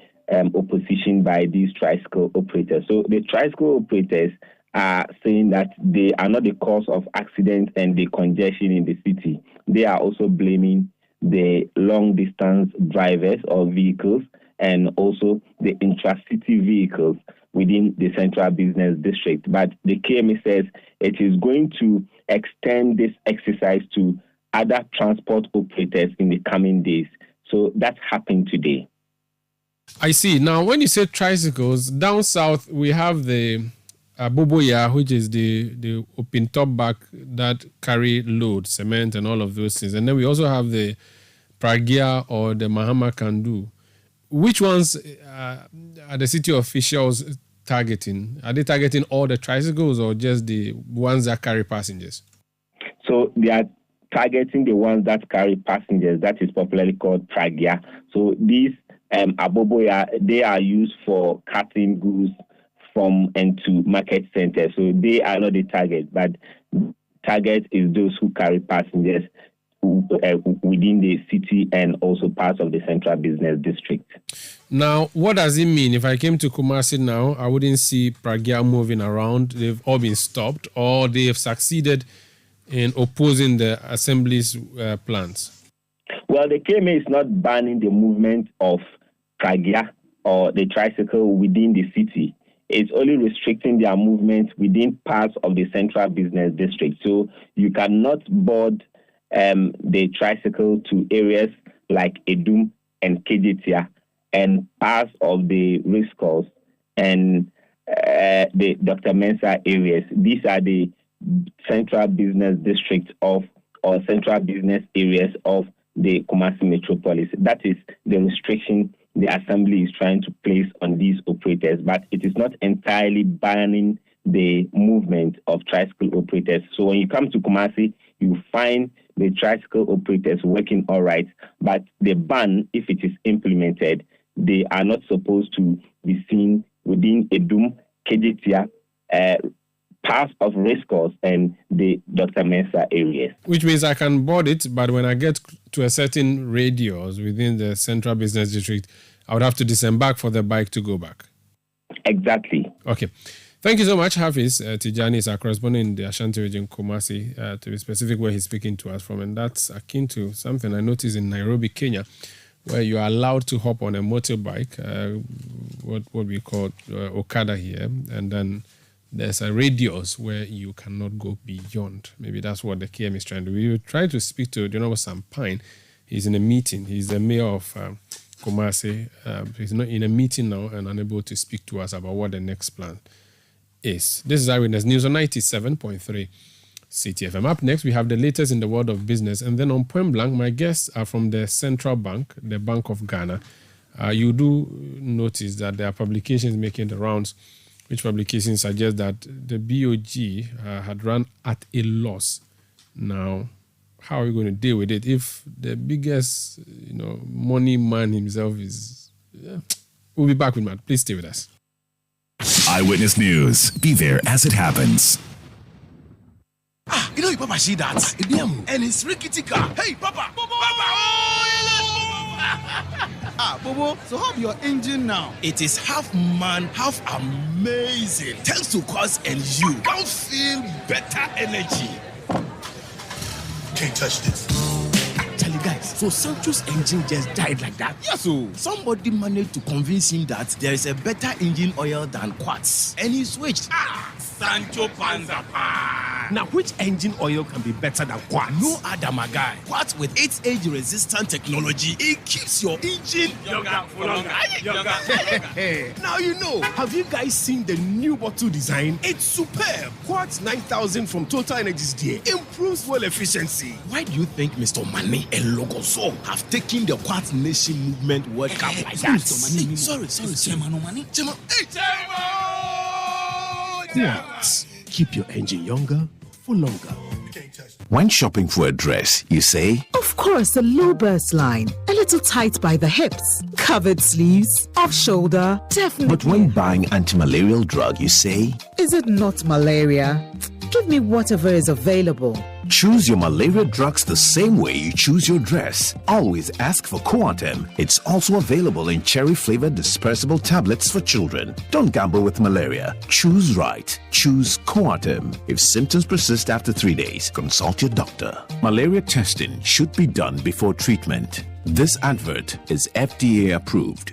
opposition by these tricycle operators. So the tricycle operators are saying that they are not the cause of accidents and the congestion in the city. They are also blaming the long-distance drivers of vehicles and also the intra-city vehicles within the central business district. But the KMA says it is going to extend this exercise to other transport operators in the coming days. So that happened today. I see. Now, when you say tricycles, down south, we have the Boboya, which is the open top back that carry load, cement and all of those things. And then we also have the Pragia or the Mahama Kandu. Which ones are the city officials targeting? Are they targeting all the tricycles or just the ones that carry passengers? So they are targeting the ones that carry passengers. That is popularly called Pragia. So these Aboboya, they are used for carting goods from and to market centers. So they are not the target, but target is those who carry passengers within the city and also parts of the central business district. Now, what does it mean? If I came to Kumasi now, I wouldn't see Pragia moving around. They've all been stopped, or they have succeeded in opposing the assembly's plans. Well, the KMA is not banning the movement of Pragia or the tricycle within the city. It's only restricting their movement within parts of the central business district. So you cannot board the tricycle to areas like Edum and Kejitia and parts of the race course and the Dr. Mensah areas. These are the central business district or central business areas of the Kumasi metropolis. That is the restriction the assembly is trying to place on these operators, but it is not entirely banning the movement of tricycle operators. So when you come to Kumasi, you find the tricycle operators working all right, but the ban, if it is implemented, they are not supposed to be seen within Edum, Kejitia, parts of racecourse and the Dr. Mensah areas. Which means I can board it, but when I get to a certain radius within the central business district, I would have to disembark for the bike to go back. Exactly. Okay. Thank you so much, Hafiz. Tijani is our correspondent in the Ashanti region, Kumasi, to be specific where he's speaking to us from. And that's akin to something I noticed in Nairobi, Kenya, where you are allowed to hop on a motorbike, what we call Okada here, and then there's a radius where you cannot go beyond. Maybe that's what the KM is trying to do. We will try to speak to Sampine. He's in a meeting. He's the mayor of Kumasi. He's not in a meeting now and unable to speak to us about what the next plan is. This is Eyewitness News on 97.3 Citi FM. Up next, we have the latest in the world of business. And then on Point Blank, my guests are from the Central Bank, the Bank of Ghana. You do notice that there are publications making the rounds, which publications suggest that the BOG had run at a loss. Now, how are we going to deal with it if the biggest, money man himself is... We'll be back with Matt. Please stay with us. Eyewitness News. Be there as it happens. You Papa see that? And it's rickety car. Hey, Papa! Bobo, so how's your engine now? It is half man, half amazing. Thanks to Cause and you can feel better energy. Can't touch this. Actually, guys, so Sancho's engine just died like that. Yes, so somebody managed to convince him that there is a better engine oil than Quartz, and he switched. Sancho Panza. Now, which engine oil can be better than Quartz? No other, my guy. Quartz with its age-resistant technology, it keeps your engine younger for longer. Now you know. Have you guys seen the new bottle design? It's superb. Quartz 9000 from Total Energies there improves fuel efficiency. Why do you think Mr. Mane and Logoso have taken the Quartz Nation movement World Cup like that? Sorry. Quartz. Keep your engine younger for longer. When shopping for a dress, you say, Of course, a low burst line, a little tight by the hips, covered sleeves, off shoulder, definitely. But when buying anti-malarial drug, you say, Is it not malaria? Give me whatever is available. Choose your malaria drugs the same way you choose your dress. Always ask for Coartem. It's also available in cherry-flavored dispersible tablets for children. Don't gamble with malaria. Choose right. Choose Coartem. If symptoms persist after 3 days, consult your doctor. Malaria testing should be done before treatment. This advert is FDA approved.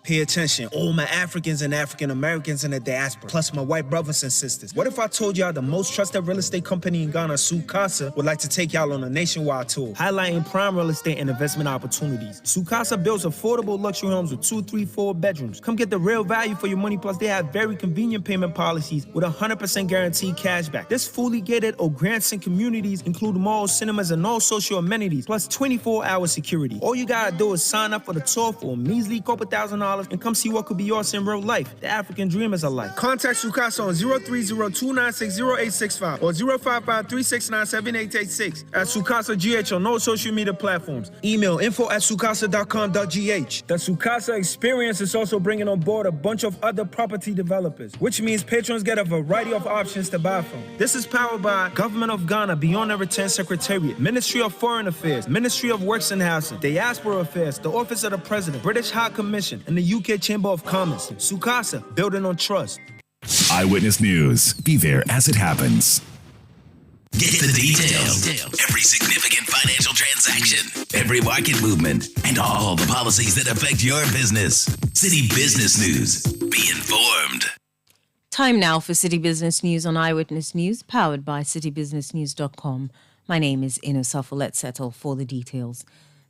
Pay attention, all my Africans and African Americans in the diaspora, plus my white brothers and sisters. What if I told y'all the most trusted real estate company in Ghana, Sukasa, would like to take y'all on a nationwide tour, highlighting prime real estate and investment opportunities. Sukasa builds affordable luxury homes with 2, 3, 4 bedrooms. Come get the real value for your money, plus they have very convenient payment policies with 100% guaranteed cash back. This fully gated or grants and communities include malls, cinemas, and all social amenities, plus 24-hour security. All you gotta do is sign up for the tour for a measly couple $1,000 and come see what could be yours in real life. The African dream is alive. Contact Sukasa on 030-296-0865 or 055-369-7886 at Sukasa GH on all social media platforms. Email info@sukasa.com.gh. The Sukasa experience is also bringing on board a bunch of other property developers, which means patrons get a variety of options to buy from. This is powered by Government of Ghana, Beyond the Return Secretariat, Ministry of Foreign Affairs, Ministry of Works and Housing, Diaspora Affairs, the Office of the President, British High Commission, and the UK Chamber of Commerce. Sukasa, building on trust. Eyewitness News. Be there as it happens. Get the details. Every significant financial transaction, every market movement, and all the policies that affect your business. City Business News. Be informed. Time now for City Business News on Eyewitness News, powered by citybusinessnews.com. My name is Inosafo. Let's settle for the details.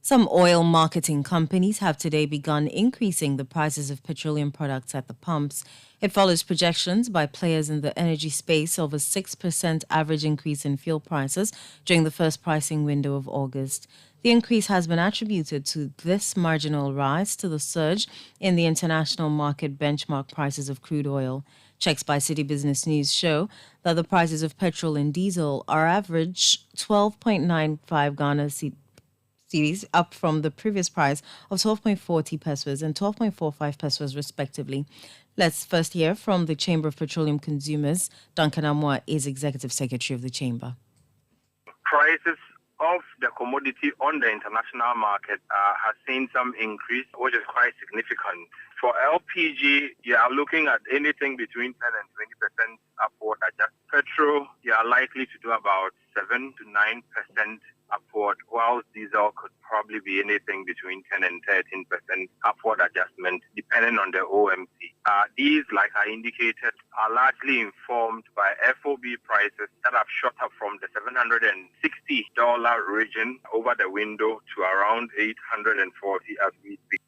Some oil marketing companies have today begun increasing the prices of petroleum products at the pumps. It follows projections by players in the energy space of a 6% average increase in fuel prices during the first pricing window of August. The increase has been attributed to this marginal rise to the surge in the international market benchmark prices of crude oil. Checks by City Business News show that the prices of petrol and diesel are average 12.95 Ghana cedis, up from the previous price of 12.40 pesos and 12.45 pesos respectively. Let's first hear from the Chamber of Petroleum Consumers. Duncan Amwa is Executive Secretary of the Chamber. Prices of the commodity on the international market has seen some increase, which is quite significant. For LPG, you are looking at anything between 10 and 20% upward adjust. Petrol, you are likely to do about 7 to 9% upward, whilst diesel could probably be anything between 10 and 13% upward adjustment, depending on the OMC. These, like I indicated, are largely informed by FOB prices that have shot up from the $760 region over the window to around $840 as we speak.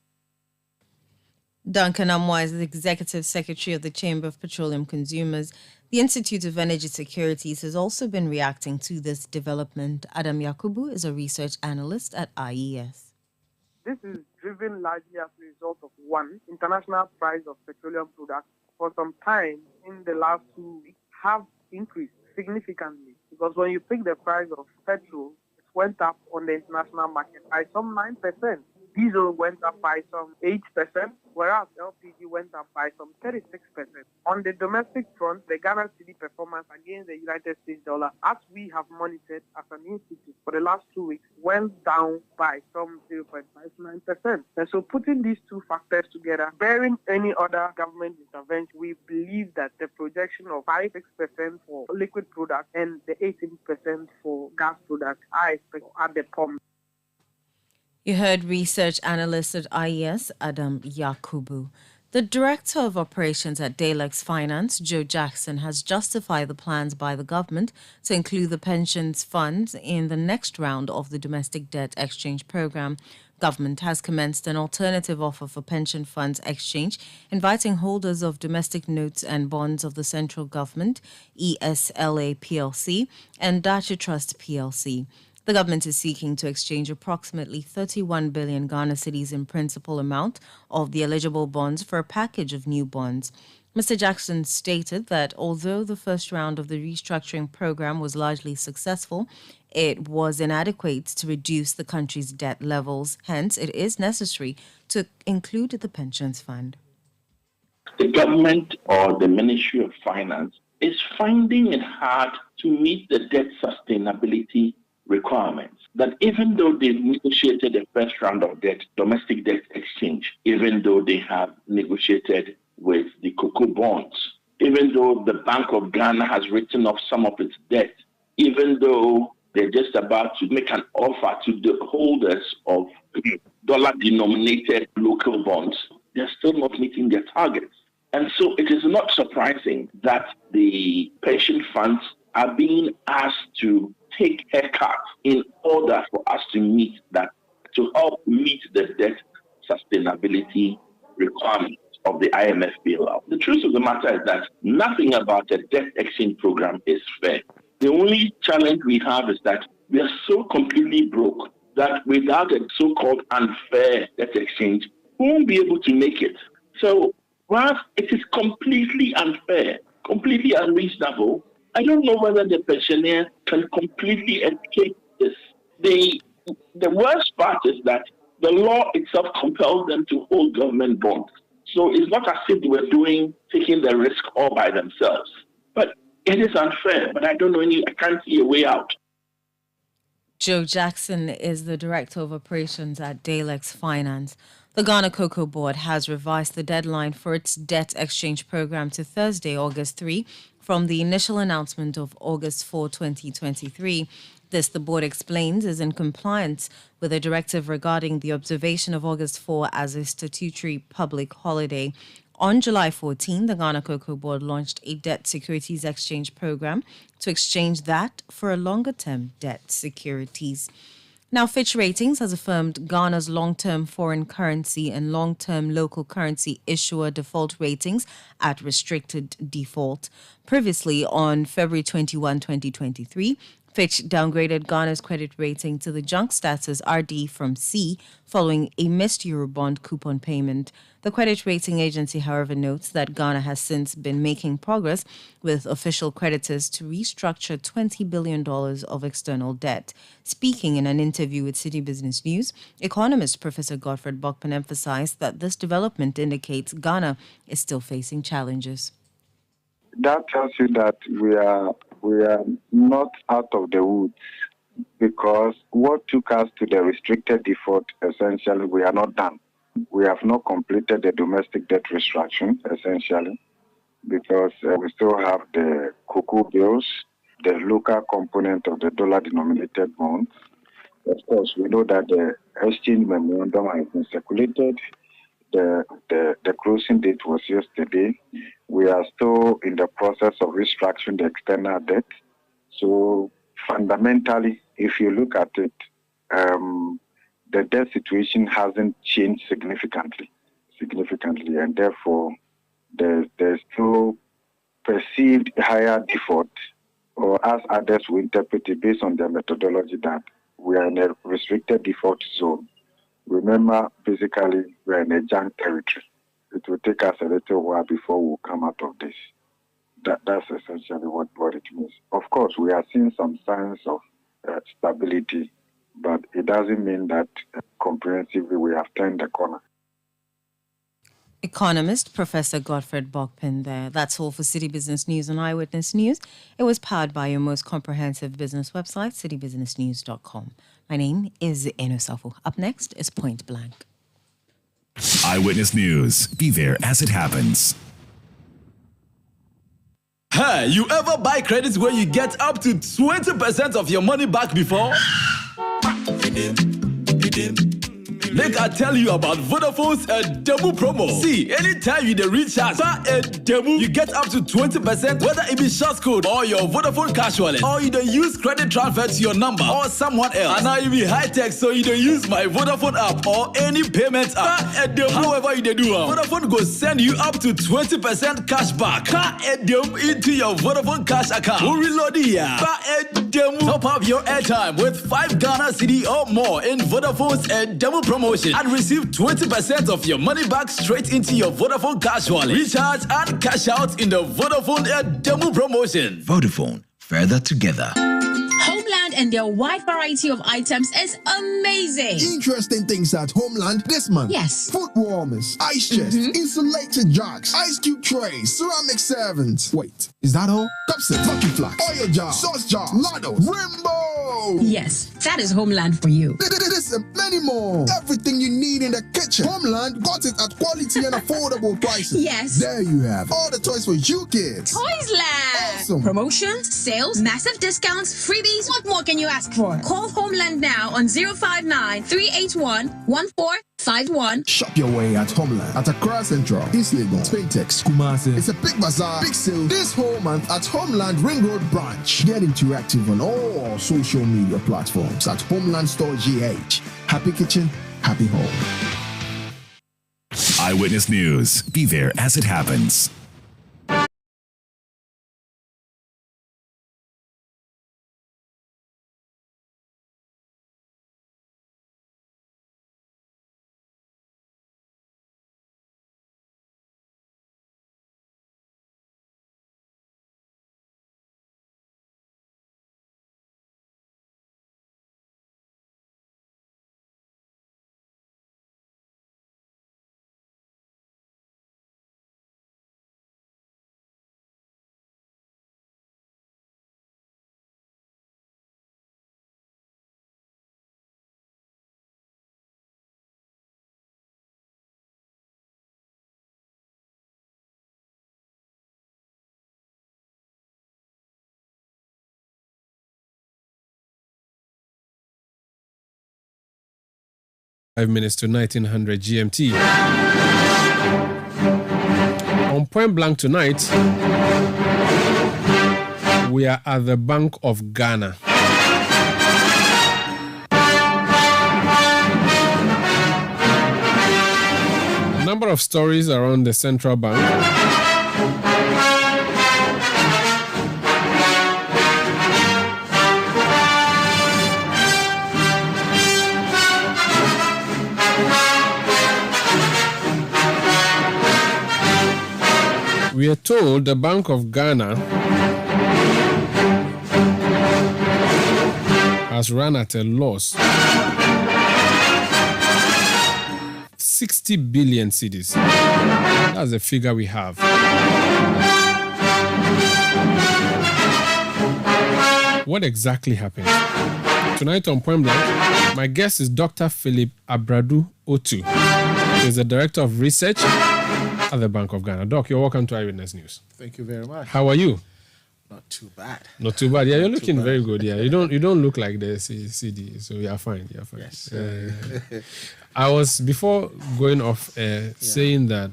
Duncan Amwa is the Executive Secretary of the Chamber of Petroleum Consumers. The Institute of Energy Securities has also been reacting to this development. Adam Yakubu is a research analyst at IES. This is driven largely as a result of one, international price of petroleum products for some time in the last 2 weeks have increased significantly, because when you pick the price of petrol, it went up on the international market by some 9%. Diesel went up by some 8%, whereas LPG went up by some 36%. On the domestic front, the Ghana cedi performance against the United States dollar, as we have monitored as an institute for the last 2 weeks, went down by some 0.59%. And so putting these two factors together, bearing any other government intervention, we believe that the projection of 5-6% for liquid products and the 18% for gas products are expected at the pump. You heard research analyst at IES, Adam Yakubu. The Director of Operations at Dalex Finance, Joe Jackson, has justified the plans by the government to include the pensions funds in the next round of the domestic debt exchange program. Government has commenced an alternative offer for pension funds exchange, inviting holders of domestic notes and bonds of the central government, ESLA PLC, and Dachi Trust PLC. The government is seeking to exchange approximately 31 billion Ghana cedis in principal amount of the eligible bonds for a package of new bonds. Mr. Jackson stated that although the first round of the restructuring program was largely successful, it was inadequate to reduce the country's debt levels. Hence, it is necessary to include the pensions fund. The government or the Ministry of Finance is finding it hard to meet the debt sustainability requirements. That even though they've negotiated the first round of debt, domestic debt exchange, even though they have negotiated with the cocoa bonds, even though the Bank of Ghana has written off some of its debt, even though they're just about to make an offer to the holders of dollar-denominated local bonds, they're still not meeting their targets. And so it is not surprising that the pension funds are being asked to take haircuts in order for us to meet that, to help meet the debt sustainability requirements of the IMF bailout. The truth of the matter is that nothing about the debt exchange program is fair. The only challenge we have is that we are so completely broke that without a so-called unfair debt exchange, we won't be able to make it. So whilst it is completely unfair, completely unreasonable, I don't know whether the pensioner can completely escape this. The worst part is that the law itself compels them to hold government bonds. So it's not as if they were taking the risk all by themselves. But it is unfair, but I don't know I can't see a way out. Joe Jackson is the Director of Operations at Dalex Finance. The Ghana Cocoa Board has revised the deadline for its debt exchange program to Thursday, August 3, from the initial announcement of August 4, 2023. This, the board explains, is in compliance with a directive regarding the observation of August 4 as a statutory public holiday. On July 14, the Ghana Cocoa Board launched a debt securities exchange program to exchange that for a longer-term debt securities. Now, Fitch Ratings has affirmed Ghana's long-term foreign currency and long-term local currency issuer default ratings at restricted default. Previously, on February 21, 2023, Fitch downgraded Ghana's credit rating to the junk status RD from C following a missed Eurobond coupon payment. The credit rating agency, however, notes that Ghana has since been making progress with official creditors to restructure $20 billion of external debt. Speaking in an interview with Citi Business News, economist Professor Godfred Bokpan emphasized that this development indicates Ghana is still facing challenges. That tells you that we are not out of the woods, because what took us to the restricted default, essentially, we are not done. We have not completed the domestic debt restructuring, essentially, because we still have the cocoa bills, the local component of the dollar-denominated bonds. Of course, we know that the exchange memorandum has been circulated. The closing date was yesterday. We are still in the process of restructuring the external debt. So fundamentally, if you look at it, the debt situation hasn't changed significantly, and therefore there's still perceived higher default, or as others will interpret it based on their methodology, that we are in a restricted default zone. Remember, basically, we're in a junk territory. It will take us a little while before we'll come out of this. That's essentially what it means. Of course, we are seeing some signs of stability, but it doesn't mean that comprehensively we have turned the corner. Economist Professor Godfred Bokpan there. That's all for Citi Business News and Eyewitness News. It was powered by your most comprehensive business website, citibusinessnews.com. My name is Enosafo. Up next is Point Blank. Eyewitness News. Be there as it happens. Hey, you ever buy credits where you get up to 20% of your money back before? Make I tell you about Vodafone's demo promo. See, anytime you recharge a demo, you get up to 20%, whether it be short code or your Vodafone cash wallet, or you don't use credit transfer to your number or someone else. And now you be high tech, so you don't use my Vodafone app or any payment app. However you do, Vodafone go send you up to 20% cash back. Into your Vodafone cash account. We reload here. Top up your airtime with 5 Ghana Cedi or more in Vodafone's demo promotion and receive 20% of your money back straight into your Vodafone cash wallet. Recharge and cash out in the Vodafone demo promotion. Vodafone, further together. Homeland and their wide variety of items is amazing. Interesting things at Homeland this month. Yes. Foot warmers, ice chests, insulated jugs, ice cube trays, ceramic servants. Wait, is that all? Cupset, Lucky Flask, oil jar, sauce jar, ladles, Rainbow. Yes, that is Homeland for you. This and many more. Everything you need in the kitchen. Homeland got it at quality and affordable prices. Yes. There you have all the toys for you kids. Toysland. Awesome. Promotions, sales, massive discounts, freebies. What more can you ask for? Call Homeland now on 059-381-1451. Shop your way at Homeland at Accra Central, East Lagos, Spintex, Kumasi. It's a big bazaar, big sale this whole month at Homeland Ring Road Branch. Get interactive on all social media platforms at Homeland Store GH. Happy kitchen, happy home. Eyewitness News. Be there as it happens. Five minutes to 1900 GMT. On Point Blank tonight, we are at the Bank of Ghana. A number of stories around the central bank. We are told the Bank of Ghana has run at a loss. 60 billion cedis. That's the figure we have. What exactly happened? Tonight on Point Blank, my guest is Dr. Philip Abradu Otu. He's the Director of Research at the Bank of Ghana. Doc, you're welcome to Eyewitness News. Thank you very much. How are you? Not too bad. Not too bad. Yeah, you're looking very good. Yeah, you don't look like the CD, so you're fine. You're fine. Yes. I was before going off saying that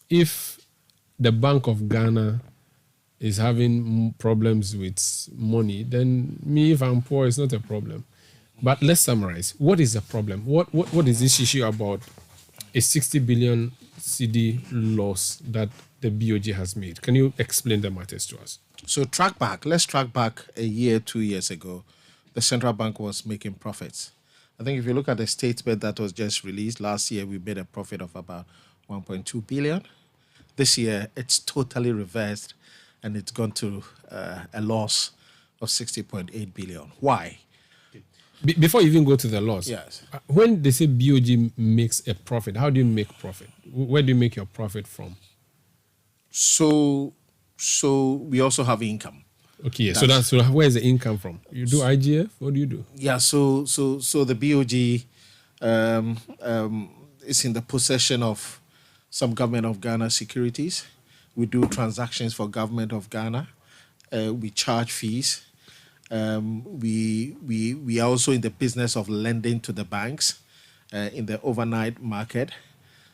if the Bank of Ghana is having problems with money, then me, if I'm poor, it's not a problem. But let's summarize. What is the problem? What is this issue about a 60 billion CD loss that the BOG has made? Can you explain the matters to us? So let's track back a year, 2 years ago. The central bank was making profits. I think if you look at the statement that was just released, last year we made a profit of about 1.2 billion. This year it's totally reversed and it's gone to a loss of 60.8 billion. Why? Before you even go to the loss, yes. When they say BOG makes a profit, how do you make profit? Where do you make your profit from? So we also have income. Okay, so where is the income from? You do IGF? What do you do? Yeah, so the BOG is in the possession of some Government of Ghana securities. We do transactions for Government of Ghana. We charge fees. We are also in the business of lending to the banks, in the overnight market.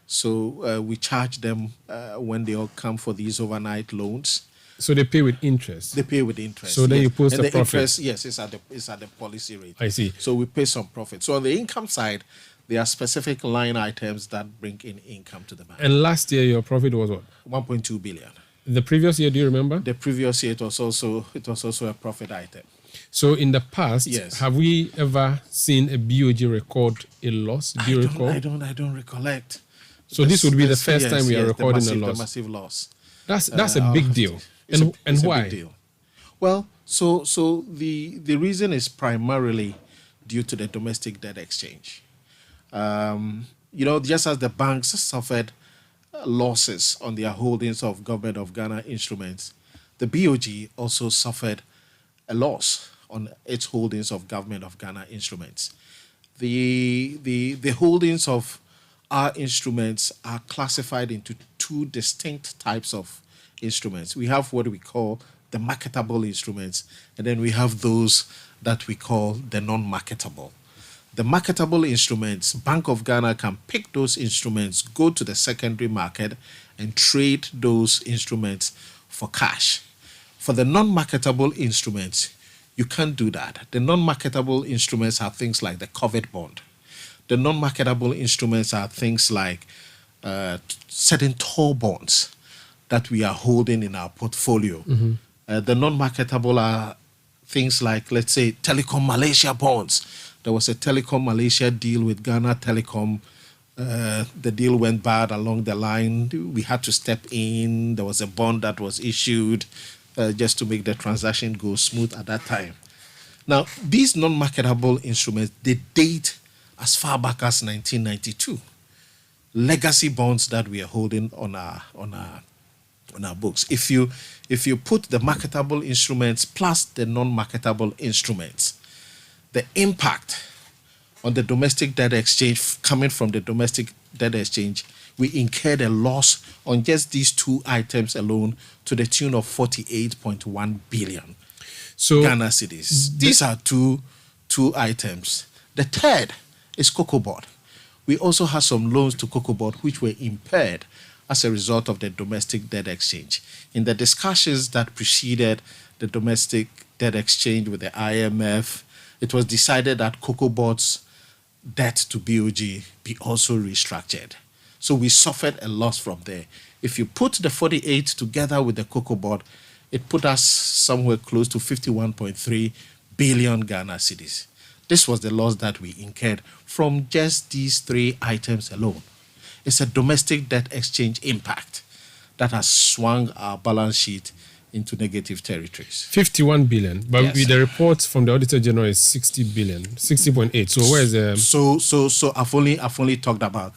So we charge them when they all come for these overnight loans. So they pay with interest. They pay with interest. So then yes. you post and the profit. Interest, yes, it's at the policy rate. I see. So we pay some profit. So on the income side, there are specific line items that bring in income to the bank. And last year your profit was what? 1.2 billion. The previous year, do you remember? The previous year it was also a profit item. So in the past, yes. Have we ever seen a BOG record a loss? Do you recall? I don't recollect. So this would be the first time we are recording a loss. The massive loss. That's a big deal. And why? A big deal. Well, so the reason is primarily due to the domestic debt exchange. Just as the banks suffered losses on their holdings of Government of Ghana instruments, the BOG also suffered a loss on its holdings of Government of Ghana instruments. The holdings of our instruments are classified into two distinct types of instruments. We have what we call the marketable instruments, and then we have those that we call the non-marketable. The marketable instruments, Bank of Ghana can pick those instruments, go to the secondary market, and trade those instruments for cash. For the non-marketable instruments, you can't do that. The non-marketable instruments are things like the COVID bond. The non-marketable instruments are things like certain toll bonds that we are holding in our portfolio. Mm-hmm. The non-marketable are things like, let's say, Telecom Malaysia bonds. There was a Telecom Malaysia deal with Ghana Telecom. The deal went bad along the line. We had to step in. There was a bond that was issued just to make the transaction go smooth at that time. Now, these non-marketable instruments, they date as far back as 1992. Legacy bonds that we are holding on our books. If you put the marketable instruments plus the non-marketable instruments, the impact on the domestic debt exchange coming from the domestic debt exchange, we incurred a loss on just these two items alone to the tune of 48.1 billion Ghana cedis. These are two items. The third is Cocoa Board. We also had some loans to Cocoa Board which were impaired as a result of the domestic debt exchange. In the discussions that preceded the domestic debt exchange with the IMF, it was decided that Cocoa Board's debt to BOG be also restructured. So we suffered a loss from there. If you put the 48 together with the Cocoa Board, it put us somewhere close to 51.3 billion Ghana cedis. This was the loss that we incurred from just these three items alone. It's a domestic debt exchange impact that has swung our balance sheet into negative territories. 51 billion, but yes. With the reports from the Auditor General is 60 billion, 60.8. So where is the... So I've only talked about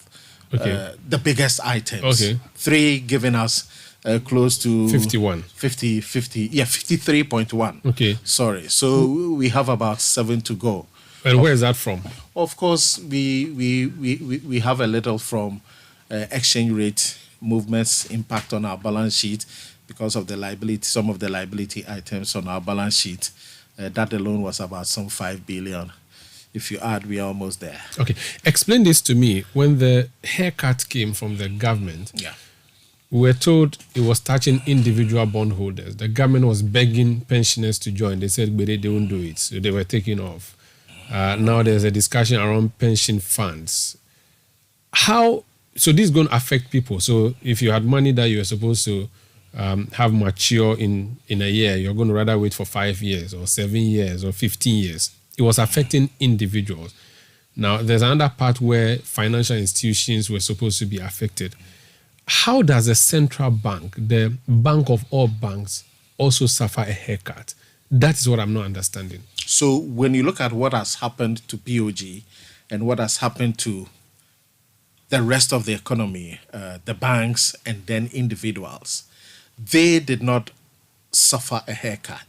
the biggest items. Okay. Three giving us close to 51. 53.1. Okay. Sorry. So we have about 7 to go. And where is that from? Of course, we have a little from exchange rate movements impact on our balance sheet because of the liability, some of the liability items on our balance sheet. That alone was about some 5 billion. If you add, we are almost there. Okay. Explain this to me. When the haircut came from the government, we were told it was touching individual bondholders. The government was begging pensioners to join. They said, but they won't do it. So they were taking off. Now there's a discussion around pension funds. So this is going to affect people. So if you had money that you were supposed to have mature in a year, you're going to rather wait for 5 years or 7 years or 15 years. It was affecting individuals. Now, there's another part where financial institutions were supposed to be affected. How does a central bank, the bank of all banks, also suffer a haircut? That is what I'm not understanding. So when you look at what has happened to BOG and what has happened to the rest of the economy, the banks and then individuals, they did not suffer a haircut.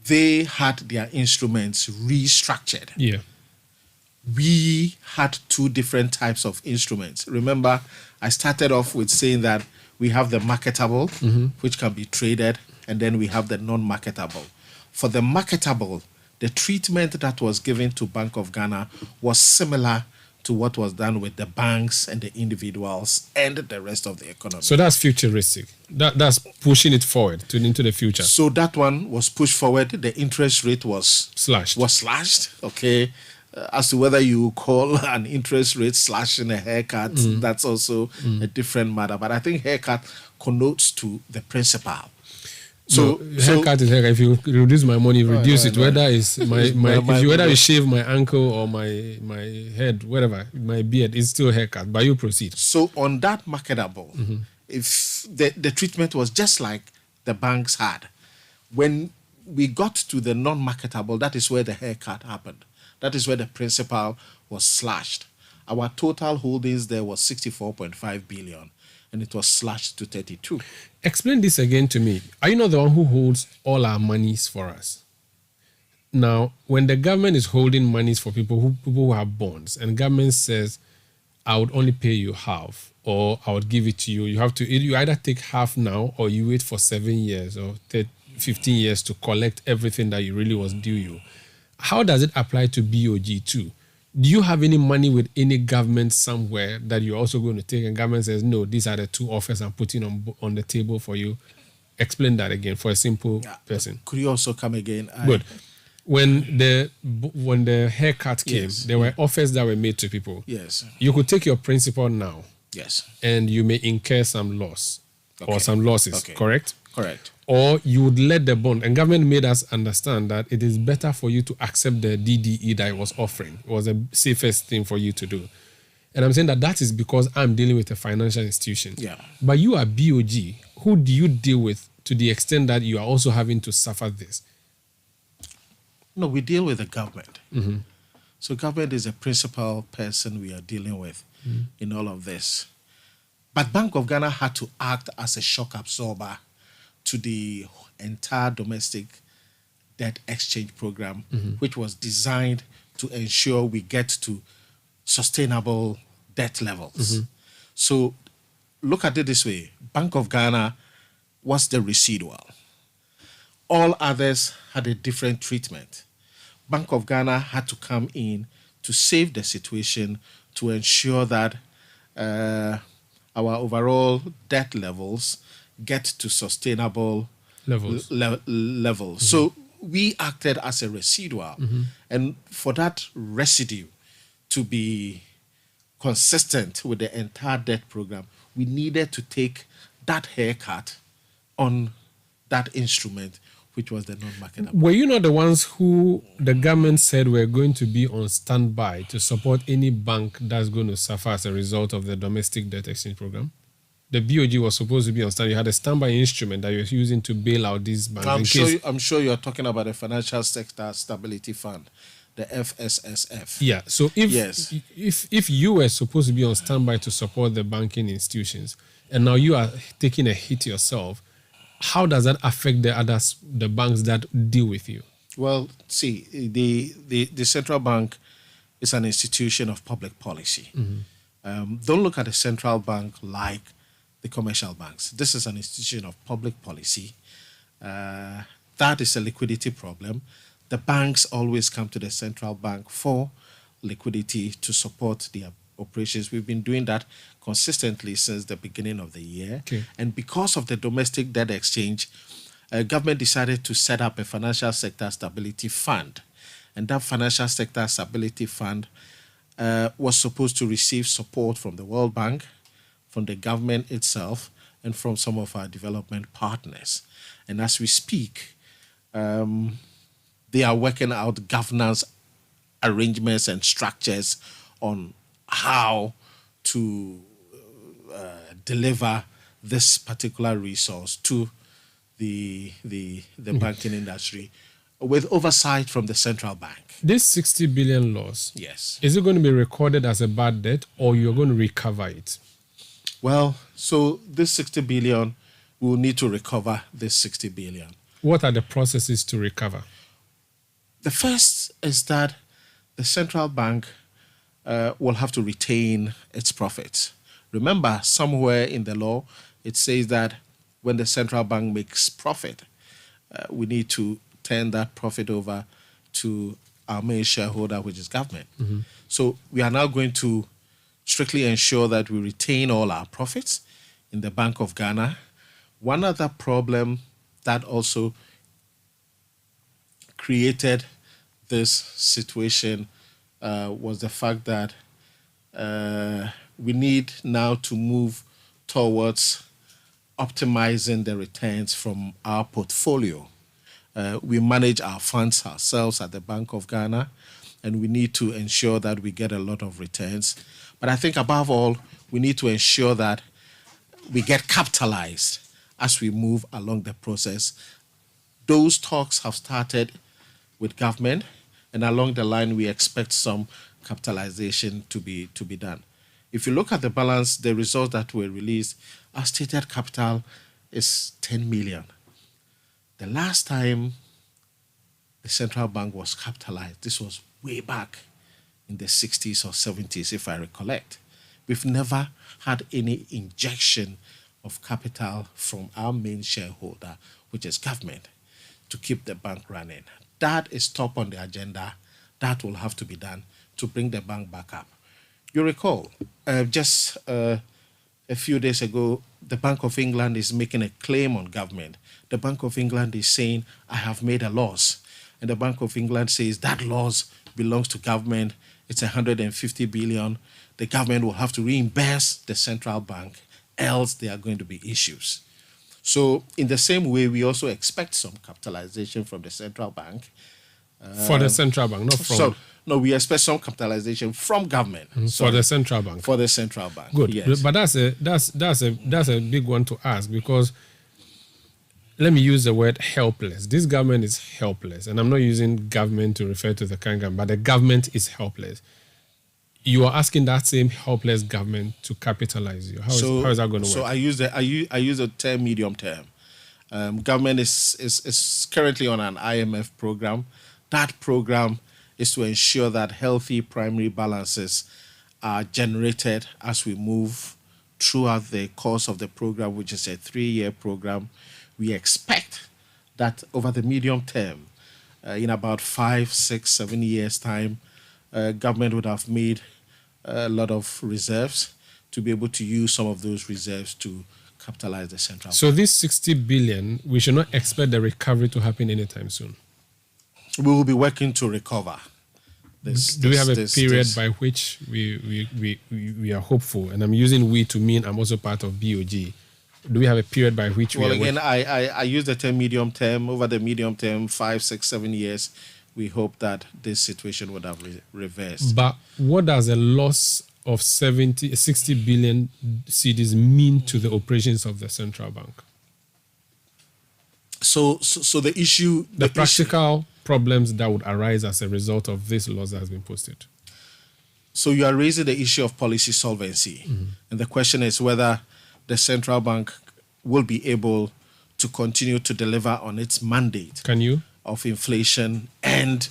They had their instruments restructured. Yeah. We had two different types of instruments. Remember, I started off with saying that we have the marketable, which can be traded, and then we have the non-marketable. For the marketable, the treatment that was given to Bank of Ghana was similar to what was done with the banks and the individuals and the rest of the economy. So that's futuristic. That's pushing it forward into the future. So that one was pushed forward. The interest rate was slashed. Okay. As to whether you call an interest rate slashing a haircut, that's also a different matter. But I think haircut connotes to the principal. So haircut is haircut. If you reduce my money, reduce it. Whether it's whether you shave my ankle or my head, whatever, my beard, it's still haircut. But you proceed. So on that marketable, if the treatment was just like the banks had, when we got to the non-marketable, that is where the haircut happened. That is where the principal was slashed. Our total holdings there was 64.5 billion. And it was slashed to 32. Explain this again to me. Are you not the one who holds all our monies for us? Now, when the government is holding monies for people who have bonds, and government says, I would only pay you half, or I would give it to you, you either take half now, or you wait for 7 years or 15 years to collect everything that you really was due you. How does it apply to BOG too? Do you have any money with any government somewhere that you're also going to take, and government says, no, these are the two offers I'm putting on the table for you? Explain that again for a simple person. Could you also come again? Good. When the haircut came, there were offers that were made to people. Yes. You could take your principal now. Yes. And you may incur some loss or some losses, correct? Correct. Or you would let the bond, and government made us understand that it is better for you to accept the DDE that it was offering. It was the safest thing for you to do. And I'm saying that is because I'm dealing with a financial institution. Yeah. But you are BOG. Who do you deal with to the extent that you are also having to suffer this? No, we deal with the government. So government is a principal person we are dealing with in all of this. But Bank of Ghana had to act as a shock absorber to the entire domestic debt exchange program, which was designed to ensure we get to sustainable debt levels. So look at it this way. Bank of Ghana was the residual. All others had a different treatment. Bank of Ghana had to come in to save the situation, to ensure that our overall debt levels get to sustainable levels. So we acted as a residual. And for that residue to be consistent with the entire debt program, we needed to take that haircut on that instrument, which was the non-marketable. Were you not the ones who the government said were going to be on standby to support any bank that's going to suffer as a result of the domestic debt exchange program? The BOG was supposed to be on standby. You had a standby instrument that you're using to bail out these banks. I'm sure you're talking about the Financial Sector Stability Fund, the FSSF. Yeah. So if you were supposed to be on standby to support the banking institutions, and now you are taking a hit yourself, how does that affect the banks that deal with you? Well, see, the central bank is an institution of public policy. Don't look at the central bank like the commercial banks. This is an institution of public policy. That is a liquidity problem. The banks always come to the central bank for liquidity to support their operations. We've been doing that consistently since the beginning of the year. Okay. And because of the domestic debt exchange, government decided to set up a Financial Sector Stability Fund. And that Financial Sector Stability Fund was supposed to receive support from the World Bank, from the government itself, and from some of our development partners. And as we speak, they are working out governance arrangements and structures on how to deliver this particular resource to the banking industry with oversight from the central bank. This 60 billion loss, yes, is it going to be recorded as a bad debt, or you're going to recover it? Well, so this 60 billion, we will need to recover this 60 billion. What are the processes to recover? The first is that the central bank will have to retain its profits. Remember, somewhere in the law, it says that when the central bank makes profit, we need to turn that profit over to our main shareholder, which is government. So we are now going to strictly ensure that we retain all our profits in the Bank of Ghana. One other problem that also created this situation was the fact that we need now to move towards optimizing the returns from our portfolio. We manage our funds ourselves at the Bank of Ghana, and we need to ensure that we get a lot of returns. But I think above all, we need to ensure that we get capitalized as we move along the process. Those talks have started with government, and along the line, we expect some capitalization to be done. If you look at the balance, the results that were released, our stated capital is 10 million. The last time the central bank was capitalized, this was way back in the 60s or 70s, if I recollect. We've never had any injection of capital from our main shareholder, which is government, to keep the bank running. That is top on the agenda. That will have to be done to bring the bank back up. You recall, just a few days ago, the Bank of England is making a claim on government. The Bank of England is saying, I have made a loss. And the Bank of England says that loss belongs to government. It's 150 billion. The government will have to reimburse the central bank, else there are going to be issues. So in the same way, we also expect some capitalization from the central bank. For the central bank, not from... No, we expect some capitalization from government. For the central bank. For the central bank. Good. Yes. But that's a big one to ask, because let me use the word helpless. This government is helpless. And I'm not using government to refer to the current government, but the government is helpless. You are asking that same helpless government to capitalize you. How is that going to work? So I use the term medium term. Government is currently on an IMF program. That program is to ensure that healthy primary balances are generated as we move throughout the course of the program, which is a 3-year program. We expect that over the medium term, in about 5, 6, 7 years' time, government would have made a lot of reserves to be able to use some of those reserves to capitalize the central bank. So this 60 billion, we should not expect the recovery to happen anytime soon. We will be working to recover. Do we have a period by which we are hopeful? And I'm using we to mean I'm also part of BOG. Do we have a period by which we are again, I use the term medium term. Over the medium term, 5, 6, 7 years, we hope that this situation would have reversed. But what does a loss of 60 billion cedis mean to the operations of the central bank? So the issue... The practical problems that would arise as a result of this loss that has been posted. So you are raising the issue of policy solvency. Mm-hmm. And the question is whether the central bank will be able to continue to deliver on its mandate. Can you? Of inflation and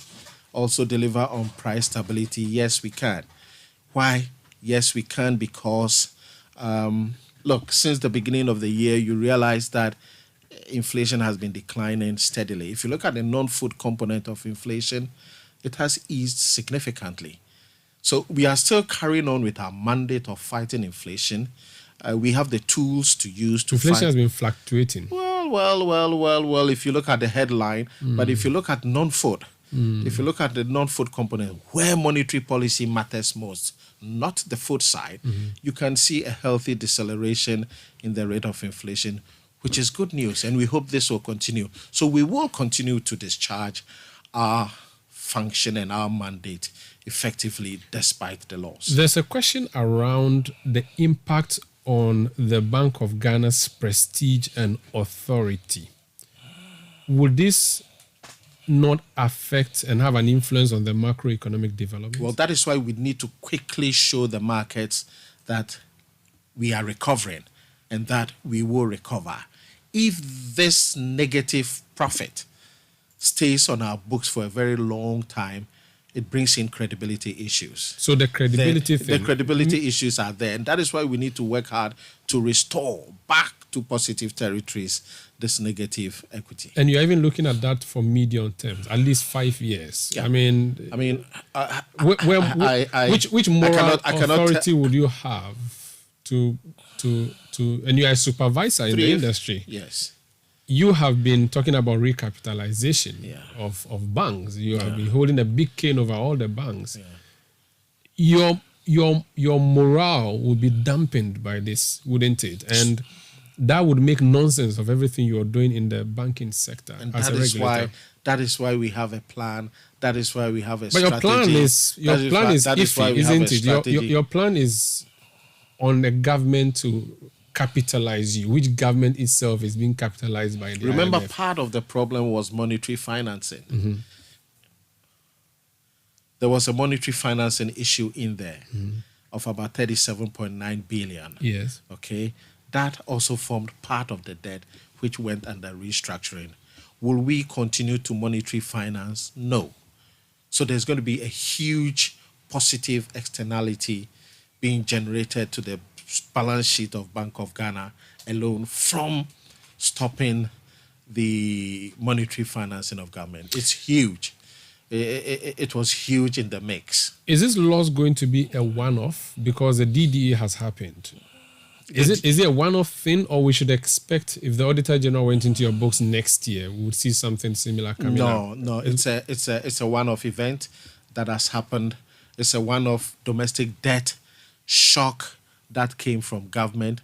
also deliver on price stability. Yes, we can. Why? Yes, we can because, look, since the beginning of the year, you realize that inflation has been declining steadily. If you look at the non-food component of inflation, it has eased significantly. So we are still carrying on with our mandate of fighting inflation. We have the tools to use to inflation has been fluctuating. Well, if you look at the headline, but if you look at non-food, if you look at the non-food component, where monetary policy matters most, not the food side, you can see a healthy deceleration in the rate of inflation, which is good news, and we hope this will continue. So we will continue to discharge our function and our mandate effectively despite the loss. There's a question around the impact on the Bank of Ghana's prestige and authority. Would this not affect and have an influence on the macroeconomic development? Well, that is why we need to quickly show the markets that we are recovering and that we will recover. If this negative profit stays on our books for a very long time, it brings in credibility issues. So the credibility The credibility issues are there, and that is why we need to work hard to restore back to positive territories this negative equity. And you're even looking at that for medium terms, at least 5 years. Yeah. I mean, which moral authority would you have to and you are a supervisor in the industry? Yes. You have been talking about recapitalization of banks. You have been holding a big cane over all the banks. Your morale would be dampened by this, wouldn't it? And that would make nonsense of everything you're doing in the banking sector And as a regulator. that is why we have a plan. That is why we have a But strategy. your plan is iffy, isn't it? Your plan is on the government to capitalize you, which government itself is being capitalized by the Remember, IMF. part of the problem was monetary financing. Mm-hmm. There was a monetary financing issue in there of about 37.9 billion. Yes. Okay. That also formed part of the debt which went under restructuring. Will we continue to monetary finance? No. So there's going to be a huge positive externality being generated to the balance sheet of Bank of Ghana alone from stopping the monetary financing of government. It's huge. It was huge in the mix. Is this loss going to be a one-off because the DDE has happened? Is it a one-off thing, or we should expect if the Auditor General went into your books next year, we would see something similar coming up? No, it's a one-off event that has happened. It's a one-off domestic debt shock that came from government.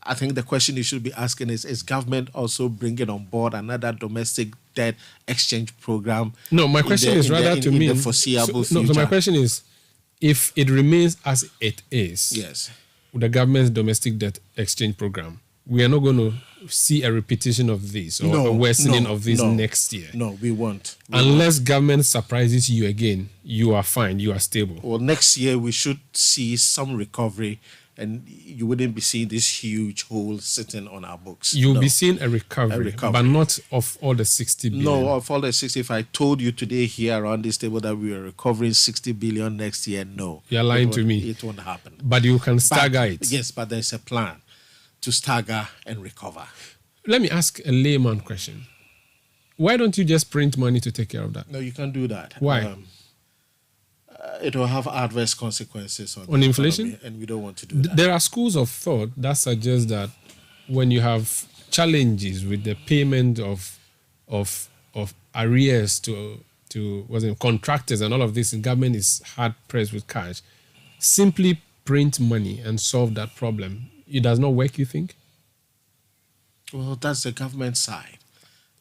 I think the question you should be asking is government also bringing on board another domestic debt exchange program? No, my question is rather to me. In the foreseeable future. So my question is, if it remains as it is, yes, with the government's domestic debt exchange program, we are not going to see a repetition of this or a worsening of this next year. No, we won't. Unless government surprises you again, you are fine, you are stable. Well, next year we should see some recovery, and you wouldn't be seeing this huge hole sitting on our books. You'll be seeing a recovery, but not of all the 60 billion. No, of all the 60. If I told you today here around this table that we are recovering 60 billion next year, no. You're lying to me. It won't happen. But you can stagger it. Yes, but there's a plan to stagger and recover. Let me ask a layman question. Why don't you just print money to take care of that? No, you can't do that. Why? It will have adverse consequences on inflation, economy, and we don't want to do that. There are schools of thought that suggest that when you have challenges with the payment of arrears to contractors and all of this, and government is hard pressed with cash, simply print money and solve that problem. It does not work, you think? Well, that's the government side.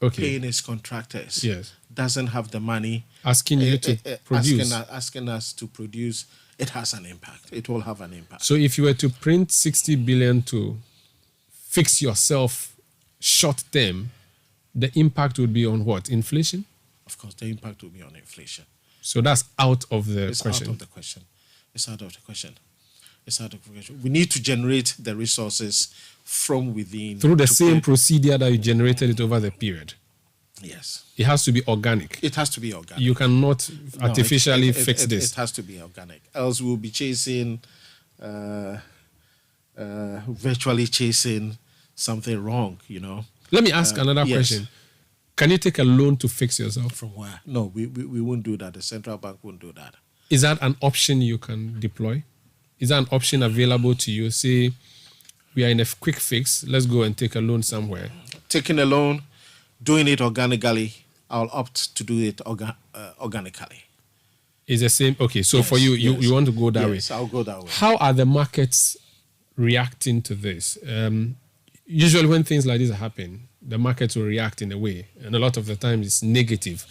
Okay. Paying its contractors. Yes. Doesn't have the money. Asking you to produce. Asking us to produce. It has an impact. It will have an impact. So if you were to print 60 billion to fix yourself short term, the impact would be on what? Inflation? Of course, the impact will be on inflation. So that's out of the It's question. out of the question. It's out of the question. It's out of the question. We need to generate the resources from within. Through the same procedure that you generated it over the period. Yes. It has to be organic. It has to be organic. You cannot artificially fix this. It has to be organic. Else we'll be chasing, virtually chasing something wrong, you know. Let me ask another question. Can you take a loan to fix yourself? From where? No, we won't do that. The central bank won't do that. Is that an option you can deploy? Is that an option available to you? Say, we are in a quick fix. Let's go and take a loan somewhere. Taking a loan, doing it organically, I'll opt to do it organically. Is the same? Okay, so for you, you want to go that way. Yes, I'll go that way. How are the markets reacting to this? Usually when things like this happen, the markets will react in a way, and a lot of the time it's negative.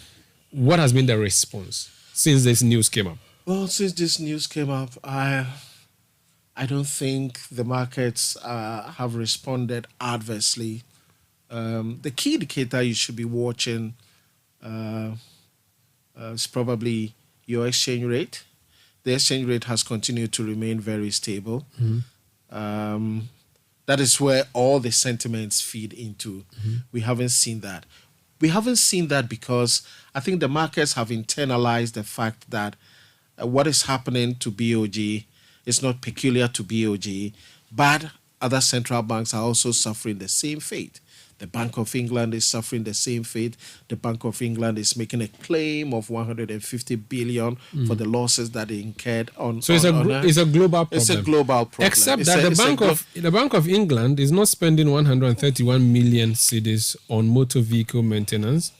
What has been the response since this news came up? Well, since this news came up, I don't think the markets have responded adversely. The key indicator you should be watching is probably your exchange rate. The exchange rate has continued to remain very stable. Mm-hmm. That is where all the sentiments feed into. Mm-hmm. We haven't seen that. We haven't seen that because I think the markets have internalized the fact that what is happening to BOG is not peculiar to BOG, but other central banks are also suffering the same fate. The Bank of England is suffering the same fate. The Bank of England is making a claim of 150 billion for the losses that they incurred on. So it's a global problem. It's a global problem. Except that the Bank of England is not spending 131 million cedis on motor vehicle maintenance.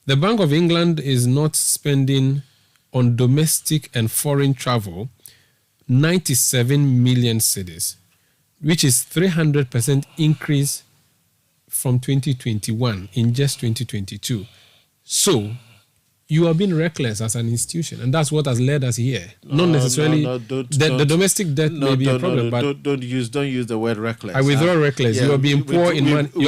The Bank of England is not spending on domestic and foreign travel 97 million cedis, which is 300% increase from 2021 in just 2022. So you are being reckless as an institution, and that's what has led us here. Not necessarily the domestic debt may be a problem, but don't use the word reckless. I withdraw reckless. You have been poor in managing. You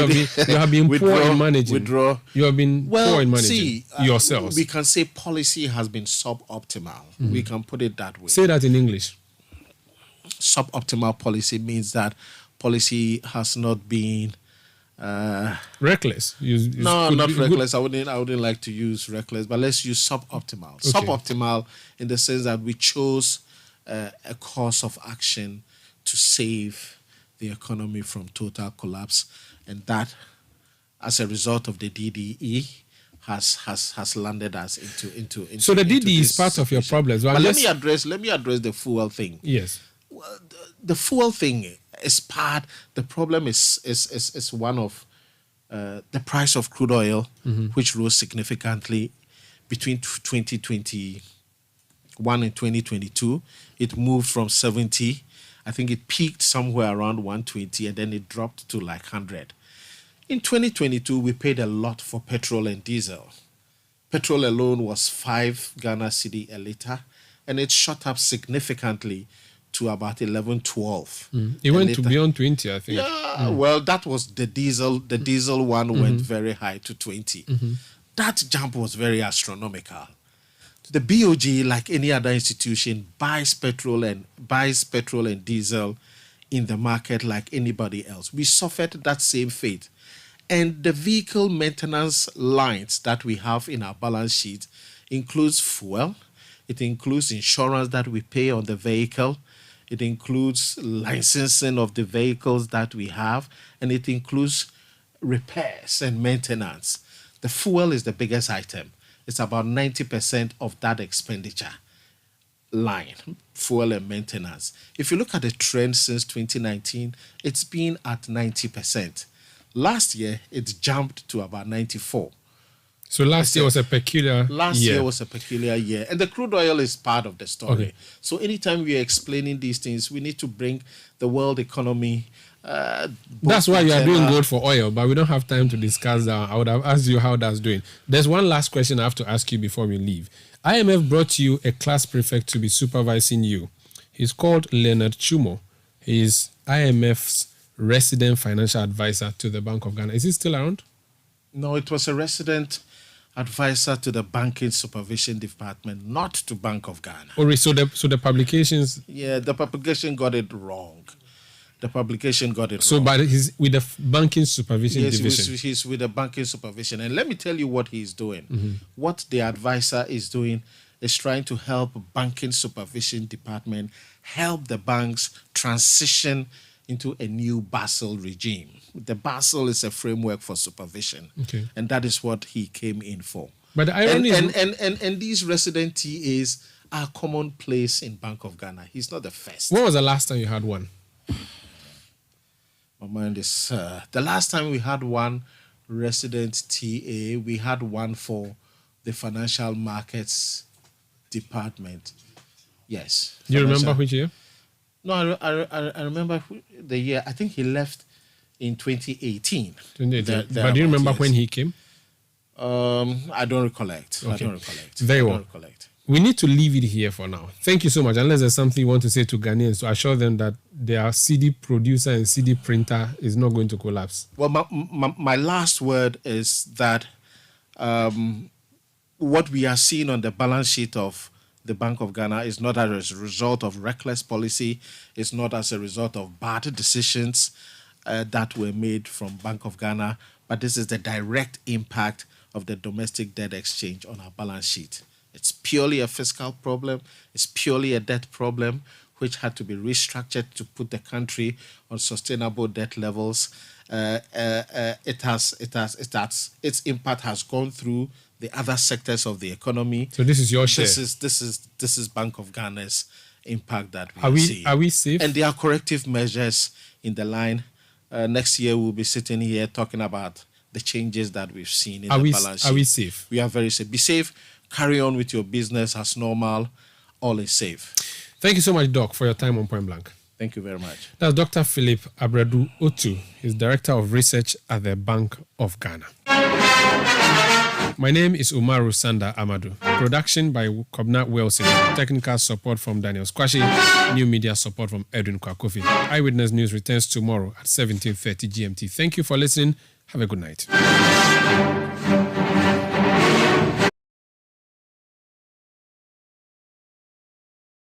have been poor in managing. Withdraw. You have been poor in managing yourselves. We can say policy has been suboptimal. We can put it that way. Say that in English. Suboptimal policy means that policy has not been reckless. Not reckless. I wouldn't like to use reckless, but let's use suboptimal. Okay. Suboptimal in the sense that we chose a course of action to save the economy from total collapse, and that, as a result of the DDE, has landed us into. So the DDE is part of your problems. But let me address the fuel thing. Yes. Well, the fuel thing is part. The problem is one of the price of crude oil, which rose significantly between 2021 and 2022. It moved from 70. I think it peaked somewhere around 120, and then it dropped to like 100. In 2022, we paid a lot for petrol and diesel. Petrol alone was 5 Ghana cedi a litre, and it shot up significantly to about 11, 12. It went to beyond 20, I think. Yeah, well, that was the diesel. The diesel one went very high to 20. That jump was very astronomical. The BOG, like any other institution, buys petrol and diesel in the market like anybody else. We suffered that same fate. And the vehicle maintenance lines that we have in our balance sheet includes fuel. It includes insurance that we pay on the vehicle. It includes licensing of the vehicles that we have. And it includes repairs and maintenance. The fuel is the biggest item. It's about 90% of that expenditure line, fuel and maintenance. If you look at the trend since 2019, it's been at 90%. Last year, it jumped to about 94%. So last year was a peculiar year. Last year was a peculiar year. And the crude oil is part of the story. Okay. So anytime we are explaining these things, we need to bring the world economy. That's why you are doing good for oil, but we don't have time to discuss that. I would have asked you how that's doing. There's one last question I have to ask you before we leave. IMF brought you a class prefect to be supervising you. He's called Leonard Chumo. He's IMF's resident financial advisor to the Bank of Ghana. Is he still around? No, it was a resident advisor to the Banking Supervision Department, not to Bank of Ghana. Oh, so the publications... Yeah, the publication got it wrong. So, but he's with the Banking Supervision Division. Yes, he's with the Banking Supervision. And let me tell you what he's doing. What the advisor is doing is trying to help Banking Supervision Department help the banks transition into a new Basel regime. The Basel is a framework for supervision. Okay. And that is what he came in for. But the irony and these resident TAs are commonplace in Bank of Ghana. He's not the first. When was the last time you had one? My mind is... the last time we had one resident TA, we had one for the Financial Markets Department. Yes. Do you remember which year? No, I remember the year. I think he left in 2018. But do you remember when he came? I don't recollect. Okay. I don't recollect. Very well. We need to leave it here for now. Thank you so much. Unless there's something you want to say to Ghanaians to assure them that their CD producer and CD printer is not going to collapse. Well, my last word is that what we are seeing on the balance sheet of the Bank of Ghana is not as a result of reckless policy. It's not as a result of bad decisions that were made from Bank of Ghana, but this is the direct impact of the domestic debt exchange on our balance sheet. It's purely a fiscal problem. It's purely a debt problem, which had to be restructured to put the country on sustainable debt levels. Its impact has gone through the other sectors of the economy. So this is your share. This is Bank of Ghana's impact that Are we safe? And there are corrective measures in the line. Next year we'll be sitting here talking about the changes that we've seen in the balance sheet. Are we safe? We are very safe. Be safe. Carry on with your business as normal. All is safe. Thank you so much, Doc, for your time on Point Blank. Thank you very much. That's Dr. Philip Abredu Otu. He's Director of Research at the Bank of Ghana. My name is Umaru Sanda Amadou. Production by Kobna Wilson. Technical support from Daniel Squashi. New media support from Edwin Kwakofi. Eyewitness News returns tomorrow at 17:30 GMT. Thank you for listening. Have a good night.